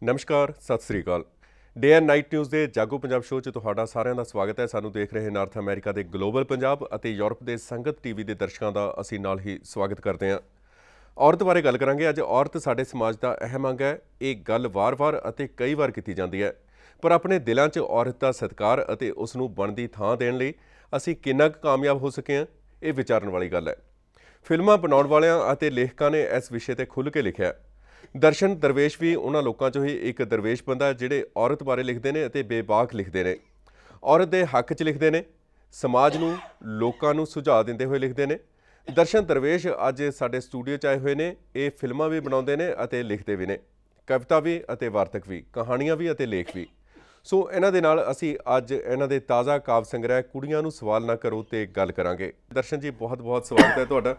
ਨਮਸਕਾਰ, ਸਤਿ ਸ੍ਰੀ ਅਕਾਲ। Day and night news ਦੇ ਜਾਗੋ ਪੰਜਾਬ ਸ਼ੋਅ 'ਚ ਤੁਹਾਡਾ ਸਾਰਿਆਂ ਦਾ ਸਵਾਗਤ ਹੈ। ਸਾਨੂੰ ਦੇਖ ਰਹੇ ਨਾਰਥ ਅਮਰੀਕਾ ਦੇ ਗਲੋਬਲ ਪੰਜਾਬ ਅਤੇ ਯੂਰਪ ਦੇ ਸੰਗਤ ਟੀਵੀ ਦੇ ਦਰਸ਼ਕਾਂ ਦਾ ਅਸੀਂ ਨਾਲ ਹੀ ਸਵਾਗਤ ਕਰਦੇ ਹਾਂ। ਔਰਤ ਬਾਰੇ ਗੱਲ ਕਰਾਂਗੇ। ਅੱਜ ਔਰਤ ਸਾਡੇ ਸਮਾਜ ਦਾ ਅਹਿਮ ਅੰਗ ਹੈ। ਇਹ ਗੱਲ ਵਾਰ-ਵਾਰ ਅਤੇ ਕਈ ਵਾਰ ਕੀਤੀ ਜਾਂਦੀ ਹੈ, ਪਰ ਆਪਣੇ ਦਿਲਾਂ 'ਚ ਔਰਤ ਦਾ ਸਤਿਕਾਰ ਅਤੇ ਉਸ ਨੂੰ ਬਣਦੀ ਥਾਂ ਦੇਣ ਲਈ ਅਸੀਂ ਕਿੰਨਾ ਕੁ ਕਾਮਯਾਬ ਹੋ ਸਕੇ ਹਾਂ, ਇਹ ਵਿਚਾਰਨ ਵਾਲੀ ਗੱਲ ਹੈ। ਫਿਲਮਾਂ ਬਣਾਉਣ ਵਾਲਿਆਂ ਅਤੇ ਲੇਖਕਾਂ ਨੇ ਇਸ ਵਿਸ਼ੇ 'ਤੇ ਖੁੱਲ੍ਹ ਕੇ ਲਿਖਿਆ। ਦਰਸ਼ਨ ਦਰਵੇਸ਼ ਵੀ ਉਹਨਾਂ ਲੋਕਾਂ 'ਚੋਂ ਹੀ ਇੱਕ ਦਰਵੇਸ਼ ਬੰਦਾ ਜਿਹੜੇ ਔਰਤ ਬਾਰੇ ਲਿਖਦੇ ਨੇ ਅਤੇ ਬੇਬਾਕ ਲਿਖਦੇ ਨੇ, ਔਰਤ ਦੇ ਹੱਕ 'ਚ ਲਿਖਦੇ ਨੇ, ਸਮਾਜ ਨੂੰ ਲੋਕਾਂ ਨੂੰ ਸੁਝਾਅ ਦਿੰਦੇ ਹੋਏ ਲਿਖਦੇ ਨੇ। ਦਰਸ਼ਨ ਦਰਵੇਸ਼ ਅੱਜ ਸਾਡੇ ਸਟੂਡੀਓ 'ਚ ਆਏ ਹੋਏ ਨੇ। ਇਹ ਫਿਲਮਾਂ ਵੀ ਬਣਾਉਂਦੇ ਨੇ ਅਤੇ ਲਿਖਦੇ ਵੀ ਨੇ, ਕਵਿਤਾ ਵੀ ਅਤੇ ਵਾਰਤਕ ਵੀ, ਕਹਾਣੀਆਂ ਵੀ ਅਤੇ ਲੇਖ ਵੀ। ਸੋ ਇਹਨਾਂ ਦੇ ਨਾਲ ਅਸੀਂ ਅੱਜ ਇਹਨਾਂ ਦੇ ਤਾਜ਼ਾ ਕਾਵਿ ਸੰਗ੍ਰਹਿ ਕੁੜੀਆਂ ਨੂੰ ਸਵਾਲ ਨਾ ਕਰੋ ਤੇ ਗੱਲ ਕਰਾਂਗੇ। ਦਰਸ਼ਨ ਜੀ, ਬਹੁਤ ਬਹੁਤ ਸਵਾਗਤ ਹੈ ਤੁਹਾਡਾ।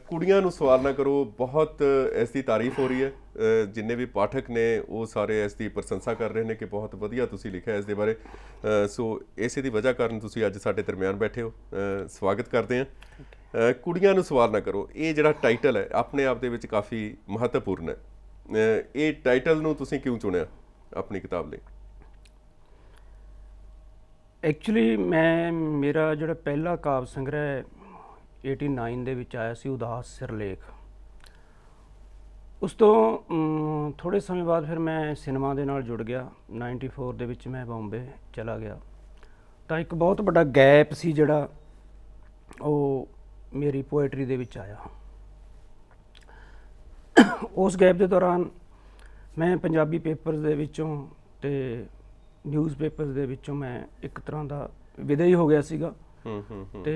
ਕੁੜੀਆਂ ਨੂੰ ਸਵਾਲ ਨਾ ਕਰੋ, ਬਹੁਤ ਇਸ ਦੀ ਤਾਰੀਫ ਹੋ ਰਹੀ ਹੈ। ਜਿੰਨੇ ਵੀ ਪਾਠਕ ਨੇ ਉਹ ਸਾਰੇ ਇਸ ਦੀ ਪ੍ਰਸ਼ੰਸਾ ਕਰ ਰਹੇ ਨੇ ਕਿ ਬਹੁਤ ਵਧੀਆ ਤੁਸੀਂ ਲਿਖਿਆ ਇਸ ਦੇ ਬਾਰੇ। ਸੋ ਇਸੇ ਦੀ ਵਜ੍ਹਾ ਕਾਰਨ ਤੁਸੀਂ ਅੱਜ ਸਾਡੇ ਦਰਮਿਆਨ ਬੈਠੇ ਹੋ। ਸਵਾਗਤ ਕਰਦੇ ਹਾਂ। ਕੁੜੀਆਂ ਨੂੰ ਸਵਾਲ ਨਾ ਕਰੋ, ਇਹ ਜਿਹੜਾ ਟਾਈਟਲ ਹੈ ਆਪਣੇ ਆਪ ਦੇ ਵਿੱਚ ਕਾਫੀ ਮਹੱਤਵਪੂਰਨ ਹੈ। ਇਹ ਟਾਈਟਲ ਨੂੰ ਤੁਸੀਂ ਕਿਉਂ ਚੁਣਿਆ ਆਪਣੀ ਕਿਤਾਬ ਲਈ? ਐਕਚੁਅਲੀ ਮੇਰਾ ਜਿਹੜਾ ਪਹਿਲਾ ਕਾਵਿ ਸੰਗ੍ਰਹਿ 89 ਦੇ ਵਿੱਚ ਆਇਆ ਸੀ, ਉਦਾਸ ਸਿਰਲੇਖ। ਉਸ ਤੋਂ ਥੋੜ੍ਹੇ ਸਮੇਂ ਬਾਅਦ ਫਿਰ ਮੈਂ ਸਿਨੇਮਾ ਦੇ ਨਾਲ ਜੁੜ ਗਿਆ। 94 ਦੇ ਵਿੱਚ ਮੈਂ ਬੰਬੇ ਚਲਾ ਗਿਆ, ਤਾਂ ਇੱਕ ਬਹੁਤ ਵੱਡਾ ਗੈਪ ਸੀ ਜਿਹੜਾ ਉਹ ਮੇਰੀ ਪੋਇਟਰੀ ਦੇ ਵਿੱਚ ਆਇਆ। ਉਸ ਗੈਪ ਦੇ ਦੌਰਾਨ ਮੈਂ ਪੰਜਾਬੀ ਪੇਪਰਸ ਦੇ ਵਿੱਚੋਂ ਤੇ ਨਿਊਜ਼ ਪੇਪਰਸ ਦੇ ਵਿੱਚੋਂ ਮੈਂ ਇੱਕ ਤਰ੍ਹਾਂ ਦਾ ਵਿਦਈ ਹੋ ਗਿਆ ਸੀਗਾ। ਤੇ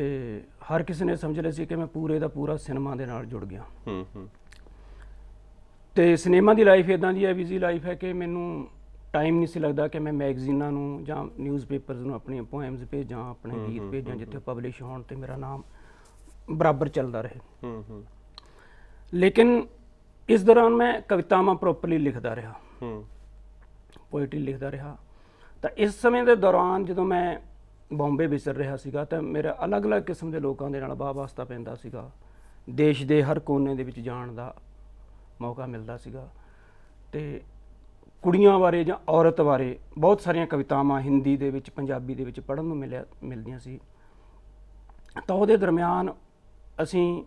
ਹਰ ਕਿਸੇ ਨੇ ਸਮਝ ਲਿਆ ਸੀ ਕਿ ਮੈਂ ਪੂਰੇ ਦਾ ਪੂਰਾ ਸਿਨੇਮਾ ਦੇ ਨਾਲ ਜੁੜ ਗਿਆ। ਤੇ ਸਿਨੇਮਾ ਦੀ ਲਾਈਫ ਇੱਦਾਂ ਦੀ ਹੈ, ਬਿਜ਼ੀ ਲਾਈਫ ਹੈ, ਕਿ ਮੈਨੂੰ ਟਾਈਮ ਨਹੀਂ ਸੀ ਲੱਗਦਾ ਕਿ ਮੈਂ ਮੈਗਜ਼ੀਨਾਂ ਨੂੰ ਜਾਂ ਨਿਊਜ਼ ਪੇਪਰਸ ਨੂੰ ਆਪਣੀਆਂ ਪੋਇਮਸ ਭੇਜਾਂ, ਆਪਣੇ ਗੀਤ ਭੇਜਾਂ ਜਿੱਥੇ ਪਬਲਿਸ਼ ਹੋਣ ਤੇ ਮੇਰਾ ਨਾਮ ਬਰਾਬਰ ਚੱਲਦਾ ਰਹੇ। ਲੇਕਿਨ ਇਸ ਦੌਰਾਨ ਮੈਂ ਕਵਿਤਾਵਾਂ ਪ੍ਰੋਪਰਲੀ ਲਿਖਦਾ ਰਿਹਾ, ਪੋਇਟਰੀ ਲਿਖਦਾ ਰਿਹਾ। ਤਾਂ ਇਸ ਸਮੇਂ ਦੇ ਦੌਰਾਨ ਜਦੋਂ ਮੈਂ ਬੰਬੇ ਵਿਚਰ ਰਿਹਾ ਸੀਗਾ ਤਾਂ ਮੇਰਾ ਅਲੱਗ-ਅਲੱਗ ਕਿਸਮ ਦੇ ਲੋਕਾਂ ਦੇ ਨਾਲ ਵਾਹ ਵਾਸਤਾ ਪੈਂਦਾ ਸੀਗਾ। ਦੇਸ਼ ਦੇ ਹਰ ਕੋਨੇ ਦੇ ਵਿੱਚ ਜਾਣ ਦਾ ਮੌਕਾ ਮਿਲਦਾ ਸੀਗਾ ਤੇ ਕੁੜੀਆਂ ਬਾਰੇ ਜਾਂ ਔਰਤ ਬਾਰੇ ਬਹੁਤ ਸਾਰੀਆਂ ਕਵਿਤਾਵਾਂ ਹਿੰਦੀ ਦੇ ਵਿੱਚ, ਪੰਜਾਬੀ ਦੇ ਵਿੱਚ ਪੜ੍ਹਨ ਨੂੰ ਮਿਲਦੀਆਂ ਸੀ। ਤਾਂ ਉਹਦੇ ਦਰਮਿਆਨ ਅਸੀਂ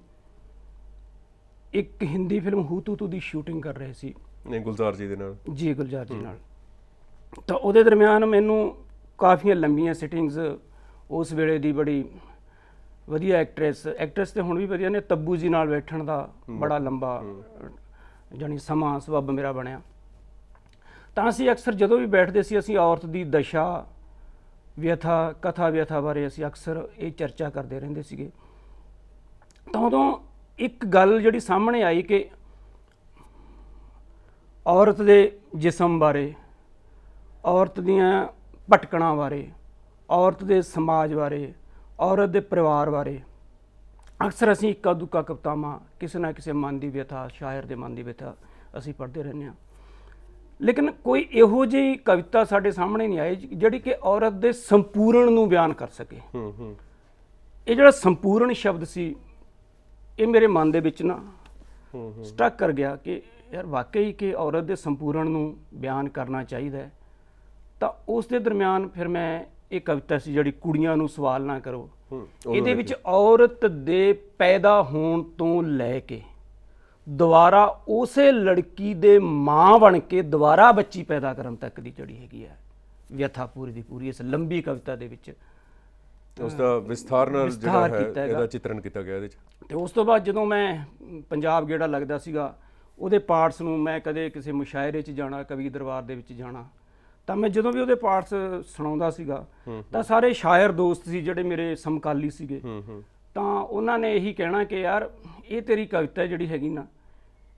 ਇੱਕ ਹਿੰਦੀ ਫਿਲਮ ਹੂ ਤੂ ਤੂ ਦੀ ਸ਼ੂਟਿੰਗ ਕਰ ਰਹੇ ਸੀ ਗੁਲਜ਼ਾਰ ਜੀ ਦੇ ਨਾਲ। ਜੀ, ਗੁਲਜ਼ਾਰ ਜੀ ਨਾਲ। ਤਾਂ ਉਹਦੇ ਦਰਮਿਆਨ ਮੈਨੂੰ ਕਾਫੀਆਂ ਲੰਬੀਆਂ ਸਿਟਿੰਗਸ, ਉਸ ਵੇਲੇ ਦੀ ਬੜੀ ਵਧੀਆ ਐਕਟਰੈਸ ਤੇ ਹੁਣ ਵੀ ਵਧੀਆ ਨੇ, ਤੱਬੂ ਜੀ ਨਾਲ ਬੈਠਣ ਦਾ ਬੜਾ ਲੰਬਾ ਜਾਣੀ ਸਮਾਂ ਸਬੱਬ ਮੇਰਾ ਬਣਿਆ। ਤਾਂ ਅਸੀਂ ਅਕਸਰ ਜਦੋਂ ਵੀ ਬੈਠਦੇ ਸੀ ਅਸੀਂ ਔਰਤ ਦੀ ਦਸ਼ਾ, ਵਿਅਥਾ, ਕਥਾ ਵਿਅਥਾ ਬਾਰੇ ਅਸੀਂ ਅਕਸਰ ਇਹ ਚਰਚਾ ਕਰਦੇ ਰਹਿੰਦੇ ਸੀਗੇ। ਤਾਂ ਉਦੋਂ ਇੱਕ ਗੱਲ ਜਿਹੜੀ ਸਾਹਮਣੇ ਆਈ ਕਿ ਔਰਤ ਦੇ ਜਿਸਮ ਬਾਰੇ, ਔਰਤ ਦੀਆਂ ਭਟਕਣਾਂ ਬਾਰੇ, ਔਰਤ ਦੇ ਸਮਾਜ ਬਾਰੇ, ਔਰਤ ਦੇ ਪਰਿਵਾਰ ਬਾਰੇ ਅਕਸਰ ਅਸੀਂ ਇੱਕਾ ਦੁੱਕਾ ਕਵਿਤਾਵਾਂ, ਕਿਸੇ ਨਾ ਕਿਸੇ ਮਨ ਦੀ ਵਿਅਥਾ, ਸ਼ਾਇਰ ਦੇ ਮਨ ਦੀ ਵਿਅਥਾ ਅਸੀਂ ਪੜ੍ਹਦੇ ਰਹਿੰਦੇ ਹਾਂ। ਲੇਕਿਨ ਕੋਈ ਇਹੋ ਜਿਹੀ ਕਵਿਤਾ ਸਾਡੇ ਸਾਹਮਣੇ ਨਹੀਂ ਆਈ ਜਿਹੜੀ ਕਿ ਔਰਤ ਦੇ ਸੰਪੂਰਨ ਨੂੰ ਬਿਆਨ ਕਰ ਸਕੇ। ਇਹ ਜਿਹੜਾ ਸੰਪੂਰਨ ਸ਼ਬਦ ਸੀ ਇਹ ਮੇਰੇ ਮਨ ਦੇ ਵਿੱਚ ਨਾ ਸਟਕ ਕਰ ਗਿਆ ਕਿ ਯਾਰ ਵਾਕਈ ਕਿ ਔਰਤ ਦੇ ਸੰਪੂਰਨ ਨੂੰ ਬਿਆਨ ਕਰਨਾ ਚਾਹੀਦਾ ਹੈ। ਤਾਂ ਉਸ ਦੇ ਦਰਮਿਆਨ ਫਿਰ ਮੈਂ ਇਹ ਕਵਿਤਾ ਸੀ ਜਿਹੜੀ ਕੁੜੀਆਂ ਨੂੰ ਸਵਾਲ ਨਾ ਕਰੋ। ਇਹਦੇ ਵਿੱਚ ਔਰਤ ਦੇ ਪੈਦਾ ਹੋਣ ਤੋਂ ਲੈ ਕੇ ਦੁਬਾਰਾ ਉਸੇ ਲੜਕੀ ਦੇ ਮਾਂ ਬਣ ਕੇ ਦੁਬਾਰਾ ਬੱਚੀ ਪੈਦਾ ਕਰਨ ਤੱਕ ਦੀ ਜਿਹੜੀ ਹੈਗੀ ਹੈ ਵਿਅਥਾ ਪੂਰੀ ਦੀ ਪੂਰੀ ਇਸ ਲੰਬੀ ਕਵਿਤਾ ਦੇ ਵਿੱਚ ਉਸ ਦਾ ਵਿਸਥਾਰ ਨਾਲ ਜਿਹੜਾ ਹੈ ਇਹਦਾ ਚਿੱਤਰਨ ਕੀਤਾ ਗਿਆ ਇਹਦੇ 'ਚ। ਤੇ ਉਸ ਤੋਂ ਬਾਅਦ ਜਦੋਂ ਮੈਂ ਪੰਜਾਬ ਗੇੜਾ ਲੱਗਦਾ ਸੀਗਾ, ਉਹਦੇ ਪਾਰਟਸ ਨੂੰ ਮੈਂ ਕਦੇ ਕਿਸੇ ਮੁਸ਼ਾਇਰੇ 'ਚ ਜਾਣਾ, ਕਵੀ ਦਰਬਾਰ ਦੇ ਵਿੱਚ ਜਾਣਾ, ਤਾਂ ਮੈਂ ਜਦੋਂ ਵੀ ਉਹਦੇ ਪਾਰਟਸ ਸੁਣਾਉਂਦਾ ਸੀਗਾ ਤਾਂ ਸਾਰੇ ਸ਼ਾਇਰ ਦੋਸਤ ਸੀ ਜਿਹੜੇ ਮੇਰੇ ਸਮਕਾਲੀ ਸੀਗੇ। ਤਾਂ ਉਹਨਾਂ ਨੇ ਇਹੀ ਕਹਿਣਾ ਕਿ ਯਾਰ ਇਹ ਤੇਰੀ ਕਵਿਤਾ ਜਿਹੜੀ ਹੈਗੀ ਨਾ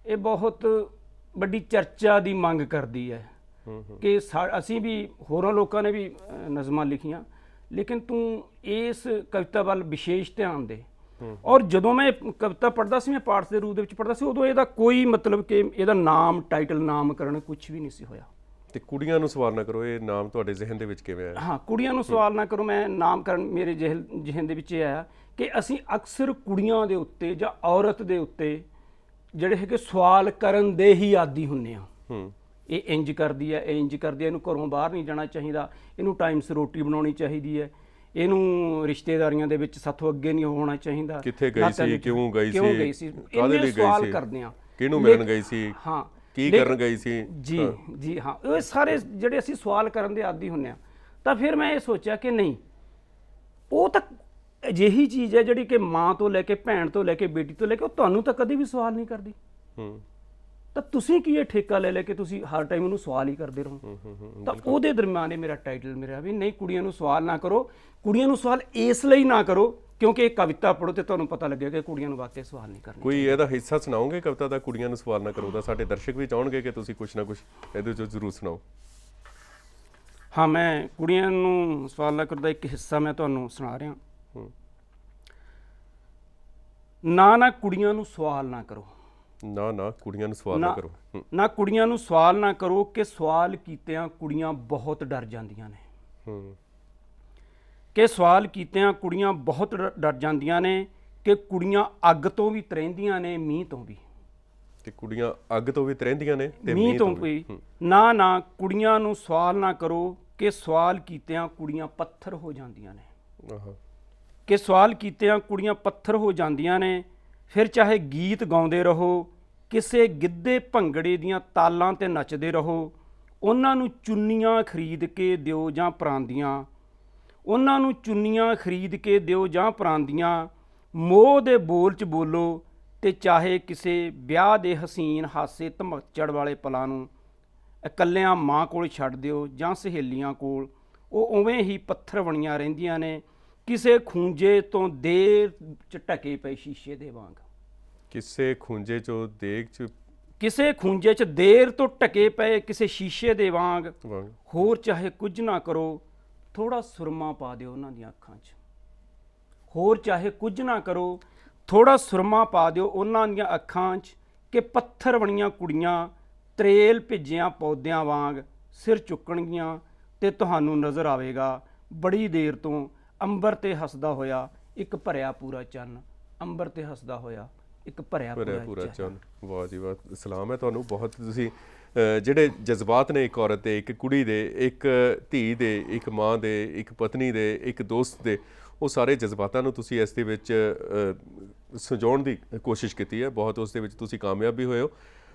ਇਹ ਬਹੁਤ ਵੱਡੀ ਚਰਚਾ ਦੀ ਮੰਗ ਕਰਦੀ ਹੈ ਕਿ ਅਸੀਂ ਵੀ, ਹੋਰਾਂ ਲੋਕਾਂ ਨੇ ਵੀ ਨਜ਼ਮਾਂ ਲਿਖੀਆਂ, ਲੇਕਿਨ ਤੂੰ ਇਸ ਕਵਿਤਾ ਵੱਲ ਵਿਸ਼ੇਸ਼ ਧਿਆਨ ਦੇ। ਔਰ ਜਦੋਂ ਮੈਂ ਕਵਿਤਾ ਪੜ੍ਹਦਾ ਸੀ, ਮੈਂ ਪਾਠ ਦੇ ਰੂਪ ਦੇ ਵਿੱਚ ਪੜ੍ਹਦਾ ਸੀ, ਉਦੋਂ ਇਹਦਾ ਕੋਈ ਮਤਲਬ ਕਿ ਇਹਦਾ ਨਾਮ, ਟਾਈਟਲ, ਨਾਮਕਰਨ ਕੁਛ ਵੀ ਨਹੀਂ ਸੀ ਹੋਇਆ। ਤੇ ਕੁੜੀਆਂ ਨੂੰ ਸਵਾਲ ਨਾ ਕਰੋ, ਇਹ ਨਾਮ ਤੁਹਾਡੇ ਜ਼ਿਹਨ ਦੇ ਵਿੱਚ ਕਿਵੇਂ ਆਇਆ? ਹਾਂ, ਕੁੜੀਆਂ ਨੂੰ ਸਵਾਲ ਨਾ ਕਰੋ, ਮੈਂ ਨਾਮਕਰਨ ਮੇਰੇ ਜ਼ਿਹਨ ਦੇ ਵਿੱਚ ਇਹ ਆਇਆ ਕਿ ਅਸੀਂ ਅਕਸਰ ਕੁੜੀਆਂ ਦੇ ਉੱਤੇ ਜਾਂ ਔਰਤ ਦੇ ਉੱਤੇ ਜਿਹੜੇ ਹੈਗੇ ਸਵਾਲ ਕਰਨ ਦੇ ਹੀ ਆਦੀ ਹੁੰਦੇ ਹਾਂ। ਇਹ ਇੰਜ ਕਰਦੀ ਹੈ, ਇਹ ਇੰਜ ਕਰਦੀ ਹੈ, ਇਹਨੂੰ ਘਰੋਂ ਬਾਹਰ ਨਹੀਂ ਜਾਣਾ ਚਾਹੀਦਾ, ਇਹਨੂੰ ਟਾਈਮ ਸਿਰ ਰੋਟੀ ਬਣਾਉਣੀ ਚਾਹੀਦੀ ਹੈ, ਇਹਨੂੰ ਰਿਸ਼ਤੇਦਾਰੀਆਂ ਦੇ ਵਿੱਚ ਸਾਥੋਂ ਅੱਗੇ ਨਹੀਂ ਹੋਣਾ ਚਾਹੀਦਾ, ਕਿੱਥੇ ਗਈ ਸੀ, ਕਿਉਂ ਗਈ ਸੀ, ਕਾਹਦੇ ਲਈ ਸਵਾਲ ਕਰਦੇ ਆ, ਕਿਹਨੂੰ ਮਿਲਣ ਗਈ ਸੀ, ਹਾਂ ਕੀ ਕਰਨ ਗਈ ਸੀ। ਜੀ ਹਾਂ, ਇਹ ਸਾਰੇ ਜਿਹੜੇ ਅਸੀਂ ਸਵਾਲ ਕਰਨ ਦੇ ਆਦੀ ਹੁੰਦੇ ਆ। ਤਾਂ ਫਿਰ ਮੈਂ ਇਹ ਸੋਚਿਆ ਕਿ ਨਹੀਂ, ਉਹ ਤਾਂ ਅਜਿਹੀ ਚੀਜ਼ ਹੈ ਜਿਹੜੀ ਕਿ ਮਾਂ ਤੋਂ ਲੈ ਕੇ, ਭੈਣ ਤੋਂ ਲੈ ਕੇ, ਬੇਟੀ ਤੋਂ ਲੈ ਕੇ, ਉਹ ਤੁਹਾਨੂੰ ਤਾਂ ਕਦੇ ਵੀ ਸਵਾਲ ਨਹੀਂ ਕਰਦੀ। ਤਾਂ ਤੁਸੀਂ ਕੀ ਇਹ ਠੇਕਾ ਲੈ ਕੇ ਤੁਸੀਂ ਹਰ ਟਾਈਮ ਉਹਨੂੰ ਸਵਾਲ ਹੀ ਕਰਦੇ ਰਹੋ। ਤਾਂ ਉਹਦੇ ਦਰਮਿਆਨ ਇਹ ਮੇਰਾ ਟਾਈਟਲ ਮੇਰਾ ਵੀ ਨਹੀਂ, ਕੁੜੀਆਂ ਨੂੰ ਸਵਾਲ ਨਾ ਕਰੋ। ਕੁੜੀਆਂ ਨੂੰ ਸਵਾਲ ਇਸ ਲਈ ਨਾ ਕਰੋ ਕਿਉਂਕਿ ਇਹ ਕਵਿਤਾ ਪੜ੍ਹੋ ਤੇ ਤੁਹਾਨੂੰ ਪਤਾ ਲੱਗੇਗਾ ਕਿ ਕੁੜੀਆਂ ਨੂੰ ਵਾਕਈ ਸਵਾਲ ਨਹੀਂ ਕਰਨੇ। ਕੋਈ ਇਹਦਾ ਹਿੱਸਾ ਸੁਣਾਓਗੇ ਕਵਿਤਾ ਦਾ, ਕੁੜੀਆਂ ਨੂੰ ਸਵਾਲ ਨਾ ਕਰੋ ਦਾ? ਸਾਡੇ ਦਰਸ਼ਕ ਵੀ ਚਾਹਣਗੇ ਕਿ ਤੁਸੀਂ ਕੁਛ ਨਾ ਕੁਛ ਇਹਦੇ ਚੋਂ ਜ਼ਰੂਰ ਸੁਣਾਓ। ਹਾਂ, ਮੈਂ ਕੁੜੀਆਂ ਨੂੰ ਸਵਾਲ ਨਾ ਕਰੋ ਦਾ ਇੱਕ ਹਿੱਸਾ ਮੈਂ ਤੁਹਾਨੂੰ ਸੁਣਾ ਰਿਹਾ। ਨਾ ਕੁੜੀਆਂ ਨੂੰ ਸਵਾਲ ਨਾ ਕਰੋ, ਨਾ ਕੁੜੀਆਂ ਨੂੰ ਸਵਾਲ ਨਾ ਕਰੋ, ਨਾ ਕੁੜੀਆਂ ਨੂੰ ਸਵਾਲ ਨਾ ਕਰੋ ਕਿ ਸਵਾਲ ਕੀਤਿਆਂ ਕੁੜੀਆਂ ਬਹੁਤ ਡਰ ਜਾਂਦੀਆਂ ਨੇ, ਕਿ ਸਵਾਲ ਕੀਤਿਆਂ ਕੁੜੀਆਂ ਬਹੁਤ ਡਰ ਜਾਂਦੀਆਂ ਨੇ, ਕਿ ਕੁੜੀਆਂ ਅੱਗ ਤੋਂ ਵੀ ਤਰਹਿੰਦੀਆਂ ਨੇ, ਮੀਂਹ ਤੋਂ ਵੀ, ਕਿ ਕੁੜੀਆਂ ਅੱਗ ਤੋਂ ਵੀ ਤਰਹਿੰਦੀਆਂ ਨੇ ਤੇ ਮੀਂਹ ਤੋਂ ਵੀ। ਨਾ ਕੁੜੀਆਂ ਨੂੰ ਸਵਾਲ ਨਾ ਕਰੋ ਕਿ ਸਵਾਲ ਕੀਤਿਆਂ ਕੁੜੀਆਂ ਪੱਥਰ ਹੋ ਜਾਂਦੀਆਂ ਨੇ, ਕਿ ਸਵਾਲ ਕੀਤਿਆਂ ਕੁੜੀਆਂ ਪੱਥਰ ਹੋ ਜਾਂਦੀਆਂ ਨੇ। ਫਿਰ ਚਾਹੇ ਗੀਤ ਗਾਉਂਦੇ ਰਹੋ, ਕਿਸੇ ਗਿੱਧੇ ਭੰਗੜੇ ਦੀਆਂ ਤਾਲਾਂ ਤੇ ਨੱਚਦੇ ਰਹੋ, ਉਹਨਾਂ ਨੂੰ ਚੁੰਨੀਆਂ ਖਰੀਦ ਕੇ ਦਿਓ ਜਾਂ ਪਰਾਂਦੀਆਂ, ਉਹਨਾਂ ਨੂੰ ਚੁੰਨੀਆਂ ਖਰੀਦ ਕੇ ਦਿਓ ਜਾਂ ਪਰਾਂਦੀਆਂ, ਮੋਹ ਦੇ ਬੋਲ 'ਚ ਬੋਲੋ ਤੇ ਚਾਹੇ ਕਿਸੇ ਵਿਆਹ ਦੇ ਹਸੀਨ ਹਾਸੇ ਧਮਕਚੜ ਵਾਲੇ ਪਲਾਂ ਨੂੰ ਇਕੱਲਿਆਂ ਮਾਂ ਕੋਲ ਛੱਡ ਦਿਓ ਜਾਂ ਸਹੇਲੀਆਂ ਕੋਲ, ਉਹ ਉਵੇਂ ਹੀ ਪੱਥਰ ਬਣੀਆਂ ਰਹਿੰਦੀਆਂ ਨੇ, ਕਿਸੇ ਖੂੰਜੇ ਤੋਂ ਦੇਰ 'ਚ ਢਕੇ ਪਏ ਸ਼ੀਸ਼ੇ ਦੇ ਵਾਂਗ। ਕਿਸੇ ਖੂੰਜੇ 'ਚੋਂ ਦੇਗ 'ਚ, ਕਿਸੇ ਖੂੰਜੇ 'ਚ ਦੇਰ ਤੋਂ ਢਕੇ ਪਏ ਕਿਸੇ ਸ਼ੀਸ਼ੇ ਦੇ ਵਾਂਗ। ਹੋਰ ਚਾਹੇ ਕੁਝ ਨਾ ਕਰੋ, ਥੋੜਾ ਸੁਰਮਾ ਪਾ ਦਿਓ ਉਹਨਾਂ ਦੀਆਂ ਅੱਖਾਂ 'ਚ। ਹੋਰ ਚਾਹੇ ਕੁਝ ਨਾ ਕਰੋ, ਥੋੜਾ ਸੁਰਮਾ ਪਾ ਦਿਓ ਉਹਨਾਂ ਦੀਆਂ ਅੱਖਾਂ 'ਚ, ਕਿ ਪੱਥਰ ਬਣੀਆਂ ਕੁੜੀਆਂ ਤਰੇਲ ਭਿੱਜਿਆਂ ਪੌਦਿਆਂ ਵਾਂਗ ਸਿਰ ਚੁੱਕਣਗੀਆਂ ਤੇ ਤੁਹਾਨੂੰ ਨਜ਼ਰ ਆਵੇਗਾ ਬੜੀ ਦੇਰ ਤੋਂ ਅੰਬਰ ਤੇ ਹੱਸਦਾ ਹੋਇਆ ਇੱਕ ਭਰਿਆ ਪੂਰਾ ਚੰਨ, ਅੰਬਰ ਤੇ ਹੱਸਦਾ ਹੋਇਆ ਇੱਕ ਭਰਿਆ ਪੂਰਾ ਚੰਨ। ਵਾਹ ਜੀ ਵਾਹ, ਸਲਾਮ ਹੈ ਤੁਹਾਨੂੰ ਬਹੁਤ। ਤੁਸੀਂ ਜਿਹੜੇ ਜਜ਼ਬਾਤ ਨੇ ਇੱਕ ਔਰਤ ਦੇ, ਇੱਕ ਕੁੜੀ ਦੇ, ਇੱਕ ਧੀ ਦੇ, ਇੱਕ ਮਾਂ ਦੇ, ਇੱਕ ਪਤਨੀ ਦੇ, ਇੱਕ ਦੋਸਤ ਦੇ, ਉਹ ਸਾਰੇ ਜਜ਼ਬਾਤਾਂ ਨੂੰ ਤੁਸੀਂ ਇਸ ਦੇ ਵਿੱਚ ਸਜਾਉਣ ਦੀ ਕੋਸ਼ਿਸ਼ ਕੀਤੀ ਹੈ। ਬਹੁਤ ਉਸ ਦੇ ਵਿੱਚ ਤੁਸੀਂ ਕਾਮਯਾਬ ਵੀ ਹੋਏ ਹੋ।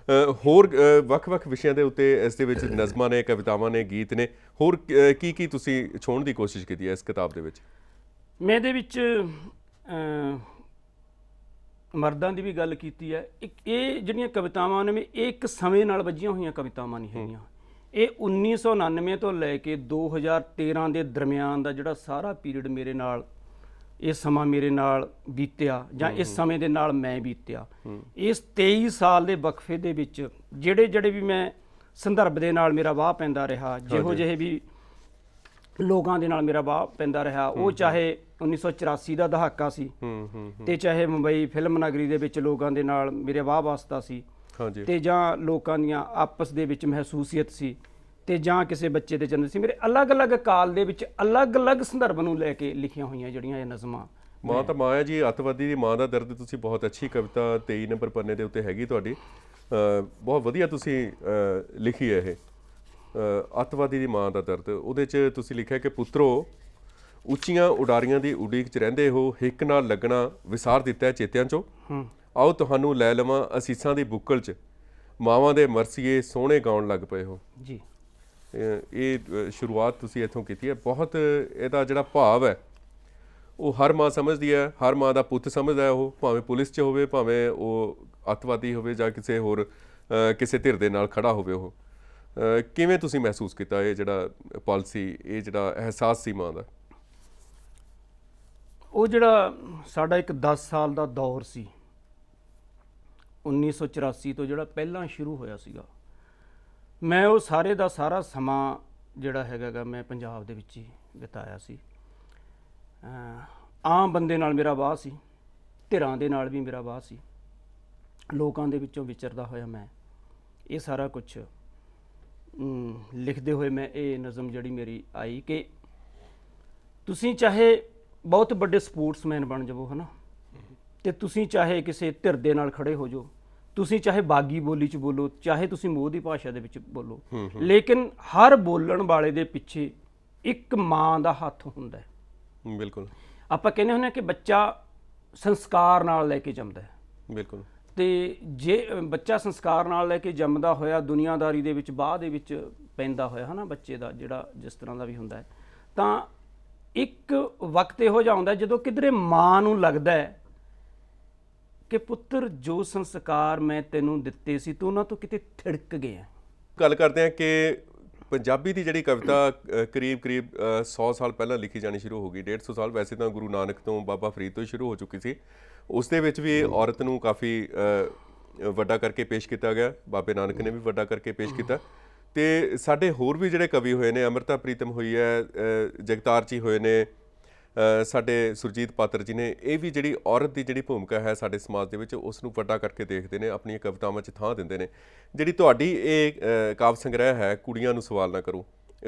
ਹੋਰ ਵੱਖ-ਵੱਖ ਵਿਸ਼ਿਆਂ ਦੇ ਉੱਤੇ ਇਸ ਦੇ ਵਿੱਚ ਨਜ਼ਮਾਂ ਨੇ, ਕਵਿਤਾਵਾਂ ਨੇ, ਗੀਤ ਨੇ, ਹੋਰ ਕੀ ਤੁਸੀਂ ਛੋਹਣ ਦੀ ਕੋਸ਼ਿਸ਼ ਕੀਤੀ ਹੈ ਇਸ ਕਿਤਾਬ ਦੇ ਵਿੱਚ? ਮੈਂ ਇਹਦੇ ਵਿੱਚ ਮਰਦਾਂ ਦੀ ਵੀ ਗੱਲ ਕੀਤੀ ਹੈ। ਇਹ ਜਿਹੜੀਆਂ ਕਵਿਤਾਵਾਂ ਨੇ ਇਹ ਇੱਕ ਸਮੇਂ ਨਾਲ ਵੱਜੀਆਂ ਹੋਈਆਂ ਕਵਿਤਾਵਾਂ ਨਹੀਂ ਹੈਗੀਆਂ। ਇਹ 1999 ਤੋਂ ਲੈ ਕੇ 2013 ਦੇ ਦਰਮਿਆਨ ਦਾ ਜਿਹੜਾ ਸਾਰਾ ਪੀਰੀਅਡ ਮੇਰੇ ਨਾਲ, ਇਹ ਸਮਾਂ ਮੇਰੇ ਨਾਲ ਬੀਤਿਆ ਜਾਂ ਇਸ ਸਮੇਂ ਦੇ ਨਾਲ ਮੈਂ ਬੀਤਿਆ, ਇਸ 23 ਸਾਲ ਦੇ ਵਕਫੇ ਦੇ ਵਿੱਚ ਜਿਹੜੇ ਵੀ ਮੈਂ ਸੰਦਰਭ ਦੇ ਨਾਲ ਮੇਰਾ ਵਾਹ ਪੈਂਦਾ ਰਿਹਾ, ਜਿਹੋ ਜਿਹੇ ਵੀ ਲੋਕਾਂ ਦੇ ਨਾਲ ਮੇਰਾ ਵਾਹ ਪੈਂਦਾ ਰਿਹਾ, ਉਹ ਚਾਹੇ 1984 ਦਾ ਦਹਾਕਾ ਸੀ ਤੇ ਚਾਹੇ ਮੁੰਬਈ ਫਿਲਮ ਨਗਰੀ ਦੇ ਵਿੱਚ ਲੋਕਾਂ ਦੇ ਨਾਲ ਮੇਰੇ ਵਾਹ ਵਾਸਤਾ ਸੀ, ਤੇ ਜਾਂ ਲੋਕਾਂ ਦੀਆਂ ਆਪਸ ਦੇ ਵਿੱਚ ਮਹਿਸੂਸੀਅਤ ਸੀ, ਤੇ ਜਾਂ ਕਿਸੇ ਬੱਚੇ ਦੇ ਜਨਮ ਸੀ। ਮੇਰੇ ਅਲੱਗ-ਅਲੱਗ ਕਾਲ ਦੇ ਵਿੱਚ ਅਲੱਗ-ਅਲੱਗ ਸੰਦਰਭ ਨੂੰ ਲੈ ਕੇ ਲਿਖੀਆਂ ਹੋਈਆਂ ਜਿਹੜੀਆਂ ਇਹ ਨਜ਼ਮਾਂ। ਮਾਂ ਤਾਂ ਮਾਂ ਹੈ ਜੀ, ਅੱਤਵਾਦੀ ਦੀ ਮਾਂ ਦਾ ਦਰਦ, ਤੁਸੀਂ ਬਹੁਤ ਅੱਛੀ ਕਵਿਤਾ 23 ਨੰਬਰ ਪੰਨੇ ਦੇ ਉੱਤੇ ਹੈਗੀ ਤੁਹਾਡੀ, ਬਹੁਤ ਵਧੀਆ ਤੁਸੀਂ ਲਿਖੀ ਹੈ ਇਹ, ਅੱਤਵਾਦੀ ਦੀ ਮਾਂ ਦਾ ਦਰਦ। ਉਹਦੇ 'ਚ ਤੁਸੀਂ ਲਿਖਿਆ ਕਿ ਪੁੱਤਰੋ, ਉੱਚੀਆਂ ਉਡਾਰੀਆਂ ਦੀ ਉਡੀਕ 'ਚ ਰਹਿੰਦੇ ਹੋ, ਹਿੱਕ ਨਾਲ ਲੱਗਣਾ ਵਿਸਾਰ ਦਿੱਤਾ ਚੇਤਿਆਂ 'ਚੋਂ, ਆਓ ਤੁਹਾਨੂੰ ਲੈ ਲਵਾਂ ਅਸੀਸਾਂ ਦੀ ਬੁੱਕਲ 'ਚ, ਮਾਵਾਂ ਦੇ ਮਰਸੀਏ ਸੋਹਣੇ ਗਾਉਣ ਲੱਗ ਪਏ ਹੋ ਜੀ। ਇਹ ਸ਼ੁਰੂਆਤ ਤੁਸੀਂ ਇੱਥੋਂ ਕੀਤੀ ਹੈ। ਬਹੁਤ ਇਹਦਾ ਜਿਹੜਾ ਭਾਵ ਹੈ ਉਹ ਹਰ ਮਾਂ ਸਮਝਦੀ ਹੈ, ਹਰ ਮਾਂ ਦਾ ਪੁੱਤ ਸਮਝਦਾ ਹੈ, ਉਹ ਭਾਵੇਂ ਪੁਲਿਸ 'ਚ ਹੋਵੇ, ਭਾਵੇਂ ਉਹ ਅੱਤਵਾਦੀ ਹੋਵੇ ਜਾਂ ਕਿਸੇ ਹੋਰ ਕਿਸੇ ਧਿਰ ਦੇ ਨਾਲ ਖੜਾ ਹੋਵੇ। ਉਹ ਕਿਵੇਂ ਤੁਸੀਂ ਮਹਿਸੂਸ ਕੀਤਾ ਇਹ ਜਿਹੜਾ ਪਾਲਿਸੀ, ਇਹ ਜਿਹੜਾ ਅਹਿਸਾਸ ਸੀ ਮਾਂ ਦਾ? ਉਹ ਜਿਹੜਾ ਸਾਡਾ ਇੱਕ 10 ਸਾਲ ਦਾ ਦੌਰ ਸੀ 1984 ਤੋਂ ਜਿਹੜਾ ਪਹਿਲਾਂ ਸ਼ੁਰੂ ਹੋਇਆ ਸੀਗਾ, ਮੈਂ ਉਹ ਸਾਰੇ ਦਾ ਸਾਰਾ ਸਮਾਂ ਜਿਹੜਾ ਹੈਗਾ ਮੈਂ ਪੰਜਾਬ ਦੇ ਵਿੱਚ ਹੀ ਬਿਤਾਇਆ ਸੀ। ਆਮ ਬੰਦੇ ਨਾਲ ਮੇਰਾ ਵਾਹ ਸੀ, ਧਿਰਾਂ ਦੇ ਨਾਲ ਵੀ ਮੇਰਾ ਵਾਹ ਸੀ, ਲੋਕਾਂ ਦੇ ਵਿੱਚੋਂ ਵਿਚਰਦਾ ਹੋਇਆ ਮੈਂ ਇਹ ਸਾਰਾ ਕੁਛ ਲਿਖਦੇ ਹੋਏ ਮੈਂ ਇਹ ਨਜ਼ਮ ਜਿਹੜੀ ਮੇਰੀ ਆਈ ਕਿ ਤੁਸੀਂ ਚਾਹੇ ਬਹੁਤ ਵੱਡੇ ਸਪੋਰਟਸਮੈਨ ਬਣ ਜਾਵੋ, ਹੈ ਨਾ, ਅਤੇ ਤੁਸੀਂ ਚਾਹੇ ਕਿਸੇ ਧਿਰ ਦੇ ਨਾਲ ਖੜੇ ਹੋ ਜਾਓ, ਤੁਸੀਂ ਚਾਹੇ ਬਾਗੀ ਬੋਲੀ 'ਚ ਬੋਲੋ, ਚਾਹੇ ਤੁਸੀਂ ਮੋਹ ਦੀ ਭਾਸ਼ਾ ਦੇ ਵਿੱਚ ਬੋਲੋ, ਲੇਕਿਨ ਹਰ ਬੋਲਣ ਵਾਲੇ ਦੇ ਪਿੱਛੇ ਇੱਕ ਮਾਂ ਦਾ ਹੱਥ ਹੁੰਦਾ ਹੈ। ਬਿਲਕੁਲ। ਆਪਾਂ ਕਹਿੰਦੇ ਹੁੰਦੇ ਹਾਂ ਕਿ ਬੱਚਾ ਸੰਸਕਾਰ ਨਾਲ ਲੈ ਕੇ ਜੰਮਦਾ ਹੈ। ਬਿਲਕੁਲ। ਤੇ ਜੇ ਬੱਚਾ ਸੰਸਕਾਰ ਨਾਲ ਲੈ ਕੇ ਜੰਮਦਾ ਹੋਇਆ ਦੁਨੀਆਦਾਰੀ ਦੇ ਵਿੱਚ ਬਾਅਦ ਦੇ ਵਿੱਚ ਪੈਂਦਾ ਹੋਇਆ ਹੈ ਨਾ, ਬੱਚੇ ਦਾ ਜਿਹੜਾ ਜਿਸ ਤਰ੍ਹਾਂ ਦਾ ਵੀ ਹੁੰਦਾ ਹੈ, ਤਾਂ ਇੱਕ ਵਕਤ ਇਹੋ ਜਿਹਾ ਆਉਂਦਾ ਜਦੋਂ ਕਿਧਰੇ ਮਾਂ ਨੂੰ ਲੱਗਦਾ ਹੈ ਕਿ ਪੁੱਤਰ ਜੋ ਸੰਸਕਾਰ ਮੈਂ ਤੈਨੂੰ ਦਿੱਤੇ ਸੀ ਤੂੰ ਉਹਨਾਂ ਤੋਂ ਕਿਤੇ ਥਿੜਕ ਗਿਆ। ਗੱਲ ਕਰਦੇ ਹਾਂ ਕਿ ਪੰਜਾਬੀ ਦੀ ਜਿਹੜੀ ਕਵਿਤਾ ਕਰੀਬ 100 ਸਾਲ ਪਹਿਲਾਂ ਲਿਖੀ ਜਾਣੀ ਸ਼ੁਰੂ ਹੋ ਗਈ, 150 ਸਾਲ। ਵੈਸੇ ਤਾਂ ਗੁਰੂ ਨਾਨਕ ਤੋਂ, ਬਾਬਾ ਫਰੀਦ ਤੋਂ ਹੀ ਸ਼ੁਰੂ ਹੋ ਚੁੱਕੀ ਸੀ। ਉਸ ਦੇ ਵਿੱਚ ਵੀ ਔਰਤ ਨੂੰ ਕਾਫੀ ਵੱਡਾ ਕਰਕੇ ਪੇਸ਼ ਕੀਤਾ ਗਿਆ, ਬਾਬੇ ਨਾਨਕ ਨੇ ਵੀ ਵੱਡਾ ਕਰਕੇ ਪੇਸ਼ ਕੀਤਾ। ਤੇ ਸਾਡੇ ਹੋਰ ਵੀ ਜਿਹੜੇ ਕਵੀ ਹੋਏ ਨੇ, ਅੰਮ੍ਰਿਤਾ ਪ੍ਰੀਤਮ ਹੋਈ ਹੈ, ਜਗਤਾਰ ਜੀ ਹੋਏ ਨੇ, ਸਾਡੇ ਸੁਰਜੀਤ ਪਾਤਰ ਜੀ ਨੇ, ਇਹ ਵੀ ਜਿਹੜੀ ਔਰਤ ਦੀ ਜਿਹੜੀ ਭੂਮਿਕਾ ਹੈ ਸਾਡੇ ਸਮਾਜ ਦੇ ਵਿੱਚ ਉਸ ਨੂੰ ਵੱਡਾ ਕਰਕੇ ਦੇਖਦੇ ਨੇ, ਆਪਣੀਆਂ ਕਵਿਤਾਵਾਂ 'ਚ ਥਾਂ ਦਿੰਦੇ ਨੇ। ਜਿਹੜੀ ਤੁਹਾਡੀ ਇਹ ਕਾਵਿ ਸੰਗ੍ਰਹਿ ਹੈ ਕੁੜੀਆਂ ਨੂੰ ਸਵਾਲ ਨਾ ਕਰੋ,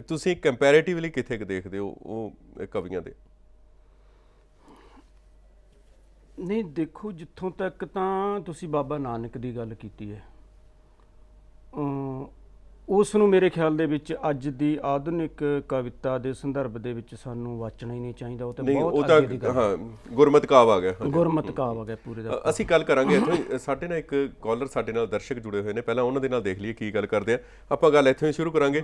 ਤੁਸੀਂ ਕੰਪੈਰੇਟਿਵਲੀ ਕਿੱਥੇ ਕੁ ਦੇਖਦੇ ਹੋ ਉਹ ਕਵੀਆਂ ਦੇ? ਨਹੀਂ ਦੇਖੋ, ਜਿੱਥੋਂ ਤੱਕ ਤਾਂ ਤੁਸੀਂ ਬਾਬਾ ਨਾਨਕ ਦੀ ਗੱਲ ਕੀਤੀ ਹੈ, ਉਸ ਨੂੰ ਮੇਰੇ ਖਿਆਲ ਦੇ ਵਿੱਚ ਅੱਜ ਦੀ ਆਧੁਨਿਕ ਕਵਿਤਾ ਦੇ ਸੰਦਰਭ ਦੇ ਵਿੱਚ ਸਾਨੂੰ ਵਾਚਣਾ ਹੀ ਨਹੀਂ ਚਾਹੀਦਾ। ਉਹ ਤਾਂ ਬਹੁਤ ਅੱਗੇ ਦੀ ਗੱਲ, ਹਾਂ, ਗੁਰਮਤਿ ਕਾਵਿ ਆ ਗਿਆ। ਗੁਰਮਤਿ ਕਾਵਿ ਆ ਗਿਆ ਪੂਰੇ ਦਾ। ਅਸੀਂ ਗੱਲ ਕਰਾਂਗੇ ਇੱਥੋਂ। ਸਾਡੇ ਨਾਲ ਇੱਕ ਕਾਲਰ, ਸਾਡੇ ਨਾਲ ਦਰਸ਼ਕ ਜੁੜੇ ਹੋਏ ਨੇ, ਪਹਿਲਾਂ ਉਹਨਾਂ ਦੇ ਨਾਲ ਦੇਖ ਲਈਏ ਕੀ ਗੱਲ ਕਰਦੇ ਆ। ਆਪਾਂ ਗੱਲ ਇੱਥੋਂ ਹੀ ਸ਼ੁਰੂ ਕਰਾਂਗੇ।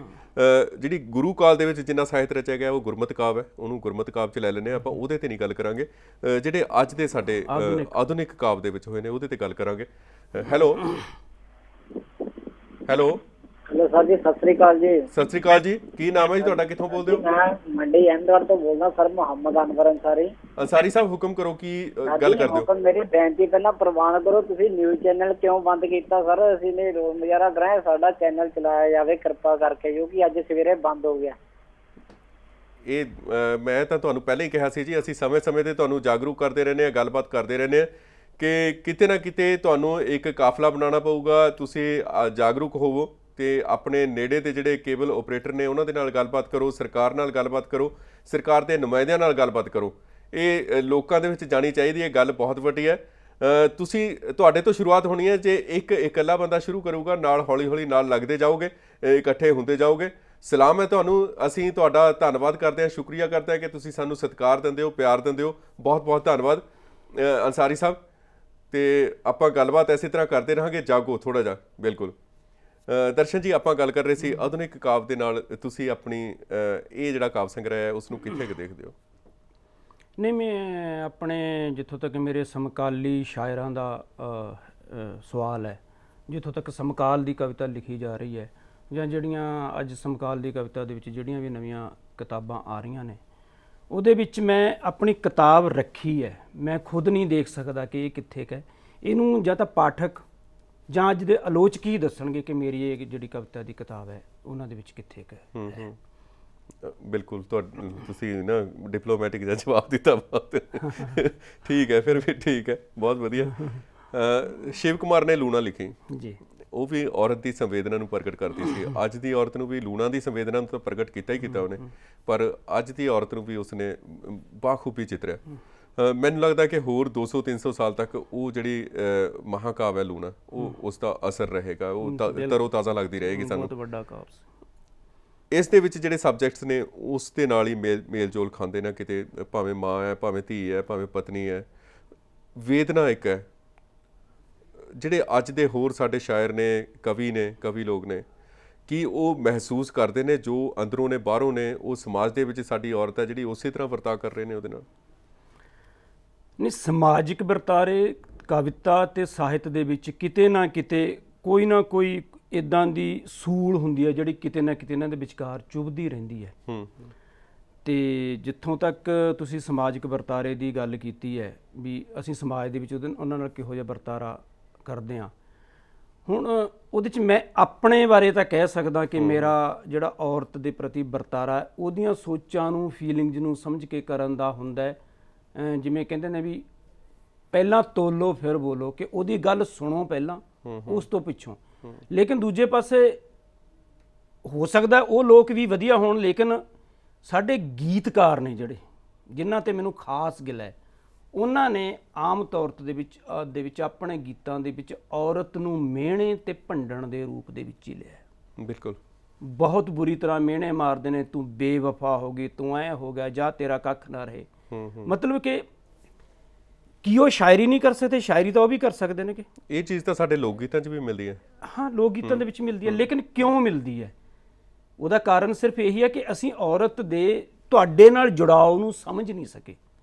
ਜਿਹੜੀ ਗੁਰੂ ਕਾਲ ਦੇ ਵਿੱਚ ਜਿੰਨਾ ਸਾਹਿਤ ਰਚਿਆ ਗਿਆ ਉਹ ਗੁਰਮਤਿ ਕਾਵਿ ਹੈ, ਉਹਨੂੰ ਗੁਰਮਤਿ ਕਾਵਿ 'ਚ ਲੈ ਲੈਂਦੇ ਹਾਂ ਆਪਾਂ, ਉਹਦੇ ਤੇ ਨਹੀਂ ਗੱਲ ਕਰਾਂਗੇ। ਜਿਹੜੇ ਅੱਜ ਦੇ ਸਾਡੇ ਆਧੁਨਿਕ ਕਾਵਿ ਦੇ ਵਿੱਚ ਹੋਏ ਨੇ ਉਹਦੇ ਤੇ ਗੱਲ ਕਰਾਂਗੇ। ਹੈਲੋ ਹੈਲੋ ਸਰ ਜੀ, ਸਤਿ ਸ੍ਰੀ ਅਕਾਲ ਜੀ। ਸਤਿ ਸ੍ਰੀ ਅਕਾਲ ਜੀ, ਕੀ ਨਾਮ ਹੈ ਜੀ ਤੁਹਾਡਾ, ਕਿੱਥੋਂ ਬੋਲਦੇ ਹੋ? ਮੈਂ ਮੰਡੀ ਅਹਿਮਦਗੜ੍ਹ ਤੋਂ ਬੋਲਦਾ ਸਰ, ਮੁਹੰਮਦ ਅਨਵਰ ਅੰਸਾਰੀ। ਅੰਸਾਰੀ ਸਾਹਿਬ, ਹੁਕਮ ਕਰੋ, ਕੀ ਗੱਲ ਕਰਦੇ ਹੋ? ਮੇਰੀ ਬੇਨਤੀ ਪਹਿਲਾਂ ਪ੍ਰਵਾਨ ਕਰੋ, ਤੁਸੀਂ ਨਿਊਜ਼ ਚੈਨਲ ਕਿਉਂ ਬੰਦ ਕੀਤਾ ਸਰ? ਅਸੀਂ ਨੇ ਰੋਜ਼ ਮੁਜ਼ਾਹਰਾ ਕਰਾਇਆ, ਸਾਡਾ ਚੈਨਲ ਚਲਾਇਆ ਜਾਵੇ ਕਿਰਪਾ ਕਰਕੇ, ਕਿਉਂਕਿ ਅੱਜ ਸਵੇਰੇ ਬੰਦ ਹੋ ਗਿਆ। ਇਹ ਮੈਂ ਤਾਂ ਤੁਹਾਨੂੰ ਪਹਿਲਾਂ ਹੀ ਕਿਹਾ ਸੀ ਜੀ, ਅਸੀਂ ਸਮੇਂ-ਸਮੇਂ ਤੇ ਤੁਹਾਨੂੰ ਜਾਗਰੂਕ ਕਰਦੇ ਰਹਿੰਦੇ ਹਾਂ, ਗੱਲਬਾਤ ਕਰਦੇ ਰਹਿੰਦੇ ਹਾਂ ਕਿ ਕਿਤੇ ਨਾ ਕਿਤੇ ਤੁਹਾਨੂੰ ਇੱਕ ਕਾਫਲਾ ਬਣਾਉਣਾ ਪਊਗਾ। ਤੁਸੀਂ ਜਾਗਰੂਕ ਹੋਵੋ ਤੇ ਆਪਣੇ ਨੇੜੇ ਦੇ ਜਿਹੜੇ ਕੇਬਲ ਆਪਰੇਟਰ ਨੇ ਉਹਨਾਂ ਦੇ ਨਾਲ ਗੱਲਬਾਤ ਕਰੋ, ਸਰਕਾਰ ਨਾਲ ਗੱਲਬਾਤ ਕਰੋ, ਸਰਕਾਰ ਦੇ ਨੁਮਾਇੰਦਿਆਂ ਨਾਲ ਗੱਲਬਾਤ ਕਰੋ। ਇਹ ਲੋਕਾਂ ਦੇ ਵਿੱਚ ਜਾਣੀ ਚਾਹੀਦੀ ਹੈ, ਗੱਲ ਬਹੁਤ ਵੱਡੀ ਹੈ। ਤੁਹਾਡੇ ਤੋਂ ਸ਼ੁਰੂਆਤ ਹੋਣੀ ਹੈ। ਜੇ ਇੱਕ ਇਕੱਲਾ ਬੰਦਾ ਸ਼ੁਰੂ ਕਰੂਗਾ, ਨਾਲ ਹੌਲੀ-ਹੌਲੀ ਨਾਲ ਲੱਗਦੇ ਜਾਓਗੇ, ਇਕੱਠੇ ਹੁੰਦੇ ਜਾਓਗੇ। ਸਲਾਮ ਹੈ ਤੁਹਾਨੂੰ, ਅਸੀਂ ਤੁਹਾਡਾ ਧੰਨਵਾਦ ਕਰਦੇ ਹਾਂ, ਸ਼ੁਕਰੀਆ ਕਰਦੇ ਹਾਂ ਕਿ ਤੁਸੀਂ ਸਾਨੂੰ ਸਤਿਕਾਰ ਦਿੰਦੇ ਹੋ, ਪਿਆਰ ਦਿੰਦੇ ਹੋ। ਬਹੁਤ-ਬਹੁਤ ਧੰਨਵਾਦ ਅੰਸਾਰੀ ਸਾਹਿਬ। ਤੇ ਆਪਾਂ ਗੱਲਬਾਤ ਇਸੇ ਤਰ੍ਹਾਂ ਕਰਦੇ ਰਹਾਂਗੇ। ਜਾਗੋ ਥੋੜ੍ਹਾ ਜਿਹਾ। ਬਿਲਕੁਲ ਦਰਸ਼ਨ ਜੀ, ਆਪਾਂ ਗੱਲ ਕਰ ਰਹੇ ਸੀ ਆਧੁਨਿਕ ਕਾਵਿ ਦੇ ਨਾਲ ਤੁਸੀਂ ਆਪਣੀ ਇਹ ਜਿਹੜਾ ਕਾਵਿ ਸੰਗ੍ਰਹਿ ਹੈ ਉਸ ਨੂੰ ਕਿੱਥੇ ਕੁ ਦੇਖਦੇ ਹੋ? ਨਹੀਂ, ਮੈਂ ਆਪਣੇ ਜਿੱਥੋਂ ਤੱਕ ਮੇਰੇ ਸਮਕਾਲੀ ਸ਼ਾਇਰਾਂ ਦਾ ਸਵਾਲ ਹੈ, ਜਿੱਥੋਂ ਤੱਕ ਸਮਕਾਲ ਦੀ ਕਵਿਤਾ ਲਿਖੀ ਜਾ ਰਹੀ ਹੈ ਜਾਂ ਜਿਹੜੀਆਂ ਅੱਜ ਸਮਕਾਲ ਦੀ ਕਵਿਤਾ ਦੇ ਵਿੱਚ ਜਿਹੜੀਆਂ ਵੀ ਨਵੀਆਂ ਕਿਤਾਬਾਂ ਆ ਰਹੀਆਂ ਨੇ, ਉਹਦੇ ਵਿੱਚ ਮੈਂ ਆਪਣੀ ਕਿਤਾਬ ਰੱਖੀ ਹੈ। ਮੈਂ ਖੁਦ ਨਹੀਂ ਦੇਖ ਸਕਦਾ ਕਿ ਇਹ ਕਿੱਥੇ ਕੁ ਹੈ। ਇਹਨੂੰ ਜਾਂ ਤਾਂ ਪਾਠਕ ਜਾਂ ਅੱਜ ਦੇ ਆਲੋਚਕ ਹੀ ਦੱਸਣਗੇ ਕਿ ਮੇਰੀ ਇਹ ਜਿਹੜੀ ਕਵਿਤਾ ਦੀ ਕਿਤਾਬ ਹੈ ਉਹਨਾਂ ਦੇ ਵਿੱਚ ਕਿੱਥੇ ਕੁ ਹੈ। ਬਿਲਕੁਲ, ਤੁਸੀਂ ਨਾ ਡਿਪਲੋਮੈਟਿਕ ਜਿਹਾ ਜਵਾਬ ਦਿੱਤਾ। ਬਹੁਤ ਠੀਕ ਹੈ, ਫਿਰ ਵੀ ਠੀਕ ਹੈ, ਬਹੁਤ ਵਧੀਆ। ਸ਼ਿਵ ਕੁਮਾਰ ਨੇ ਲੂਣਾ ਲਿਖੀ ਜੀ, ਉਹ ਵੀ ਔਰਤ ਦੀ ਸੰਵੇਦਨਾ ਨੂੰ ਪ੍ਰਗਟ ਕਰਦੀ ਸੀ। ਅੱਜ ਦੀ ਔਰਤ ਨੂੰ ਵੀ ਲੂਣਾ ਦੀ ਸੰਵੇਦਨਾ ਨੂੰ ਤਾਂ ਪ੍ਰਗਟ ਕੀਤਾ ਹੀ ਕੀਤਾ ਉਹਨੇ, ਪਰ ਅੱਜ ਦੀ ਔਰਤ ਨੂੰ ਵੀ ਉਸਨੇ ਬਾਖੂਬੀ ਚਿਤਰਿਆ। ਮੈਨੂੰ ਲੱਗਦਾ ਕਿ ਹੋਰ 200-300 ਸਾਲ ਤੱਕ ਉਹ ਜਿਹੜੀ ਮਹਾਕਾਵਿ ਹੈ ਲੂਣਾ, ਉਹ ਉਸ ਦਾ ਅਸਰ ਰਹੇਗਾ, ਉਹ ਤਰੋ ਤਾਜ਼ਾ ਲੱਗਦੀ ਰਹੇਗੀ ਸਾਨੂੰ। ਬਹੁਤ ਵੱਡਾ ਕਾਵਿ। ਇਸ ਦੇ ਵਿੱਚ ਜਿਹੜੇ ਸਬਜੈਕਟਸ ਨੇ ਉਸ ਦੇ ਨਾਲ ਹੀ ਮੇਲ ਜੋਲ ਖਾਂਦੇ ਨੇ ਕਿਤੇ, ਭਾਵੇਂ ਮਾਂ ਹੈ, ਭਾਵੇਂ ਧੀ ਹੈ, ਭਾਵੇਂ ਪਤਨੀ ਹੈ। ਵੇਦਨਾ ਇੱਕ ਹੈ। ਜਿਹੜੇ ਅੱਜ ਦੇ ਹੋਰ ਸਾਡੇ ਸ਼ਾਇਰ ਨੇ, ਕਵੀ ਲੋਕ ਨੇ, ਕੀ ਉਹ ਮਹਿਸੂਸ ਕਰਦੇ ਨੇ ਜੋ ਅੰਦਰੋਂ ਨੇ ਬਾਹਰੋਂ ਨੇ, ਉਹ ਸਮਾਜ ਦੇ ਵਿੱਚ ਸਾਡੀ ਔਰਤ ਹੈ ਜਿਹੜੀ ਉਸੇ ਤਰ੍ਹਾਂ ਵਰਤਾਅ ਕਰ ਰਹੇ ਨੇ ਉਹਦੇ ਨਾਲ? ਨਹੀਂ, ਸਮਾਜਿਕ ਵਰਤਾਰੇ ਕਵਿਤਾ ਤੇ ਸਾਹਿਤ ਦੇ ਵਿੱਚ ਕਿਤੇ ਨਾ ਕਿਤੇ ਕੋਈ ਨਾ ਕੋਈ ਇੱਦਾਂ ਦੀ ਸੂਲ ਹੁੰਦੀ ਹੈ ਜਿਹੜੀ ਕਿਤੇ ਨਾ ਕਿਤੇ ਇਹਨਾਂ ਦੇ ਵਿਚਕਾਰ ਚੁਭਦੀ ਰਹਿੰਦੀ ਹੈ। ਤੇ ਜਿੱਥੋਂ ਤੱਕ ਤੁਸੀਂ ਸਮਾਜਿਕ ਵਰਤਾਰੇ ਦੀ ਗੱਲ ਕੀਤੀ ਹੈ ਵੀ ਅਸੀਂ ਸਮਾਜ ਦੇ ਵਿੱਚ ਉਹਨਾਂ ਨਾਲ ਕਿਹੋ ਜਿਹਾ ਵਰਤਾਰਾ ਕਰਦੇ ਹਾਂ, ਹੁਣ ਉਹਦੇ 'ਚ ਮੈਂ ਆਪਣੇ ਬਾਰੇ ਤਾਂ ਕਹਿ ਸਕਦਾ ਕਿ ਮੇਰਾ ਜਿਹੜਾ ਔਰਤ ਦੇ ਪ੍ਰਤੀ ਵਰਤਾਰਾ ਉਹਦੀਆਂ ਸੋਚਾਂ ਨੂੰ, ਫੀਲਿੰਗਸ ਨੂੰ ਸਮਝ ਕੇ ਕਰਨ ਦਾ ਹੁੰਦਾ ਹੈ। ਜਿਵੇਂ ਕਹਿੰਦੇ ਨੇ ਵੀ ਪਹਿਲਾਂ ਤੋਲੋ ਫਿਰ ਬੋਲੋ, ਕਿ ਉਹਦੀ ਗੱਲ ਸੁਣੋ ਪਹਿਲਾਂ, ਉਸ ਤੋਂ ਪਿੱਛੋਂ। ਲੇਕਿਨ ਦੂਜੇ ਪਾਸੇ ਹੋ ਸਕਦਾ ਉਹ ਲੋਕ ਵੀ ਵਧੀਆ ਹੋਣ, ਲੇਕਿਨ ਸਾਡੇ ਗੀਤਕਾਰ ਨੇ ਜਿਹੜੇ ਜਿਨ੍ਹਾਂ ਤੇ ਮੈਨੂੰ ਖਾਸ ਗਿਲਾ ਹੈ, ਉਹਨਾਂ ਨੇ ਆਮ ਤੌਰ ਦੇ ਵਿੱਚ ਆਪਣੇ ਗੀਤਾਂ ਦੇ ਵਿੱਚ ਔਰਤ ਨੂੰ ਮਿਹਣੇ ਤੇ ਭੰਡਣ ਦੇ ਰੂਪ ਦੇ ਵਿੱਚ ਹੀ ਲਿਆ। ਬਿਲਕੁਲ। ਬਹੁਤ ਬੁਰੀ ਤਰ੍ਹਾਂ ਮਿਹਣੇ ਮਾਰਦੇ ਨੇ, ਤੂੰ ਬੇਵਫਾ ਹੋ ਗਈ, ਤੂੰ ਐ ਹੋ ਗਿਆ, ਜਾਂ ਤੇਰਾ ਕੱਖ ਨਾ ਰਹੇ। ਮਤਲਬ ਕਿ ਕੀ ਉਹ ਸ਼ਾਇਰੀ ਨਹੀਂ ਕਰ ਸਕਦੇ? ਸ਼ਾਇਰੀ ਤਾਂ ਉਹ ਵੀ ਕਰ ਸਕਦੇ ਨੇ। ਕਿ ਇਹ ਚੀਜ਼ ਤਾਂ ਸਾਡੇ ਲੋਕ ਗੀਤਾਂ 'ਚ ਵੀ ਮਿਲਦੀ ਹੈ। ਹਾਂ, ਲੋਕ ਗੀਤਾਂ ਦੇ ਵਿੱਚ ਮਿਲਦੀ ਹੈ, ਲੇਕਿਨ ਕਿਉਂ ਮਿਲਦੀ ਹੈ? ਉਹਦਾ ਕਾਰਨ ਸਿਰਫ ਇਹੀ ਹੈ ਕਿ ਅਸੀਂ ਔਰਤ ਦੇ ਤੁਹਾਡੇ ਨਾਲ ਜੁੜਾਓ ਨੂੰ ਸਮਝ ਨਹੀਂ ਸਕੇ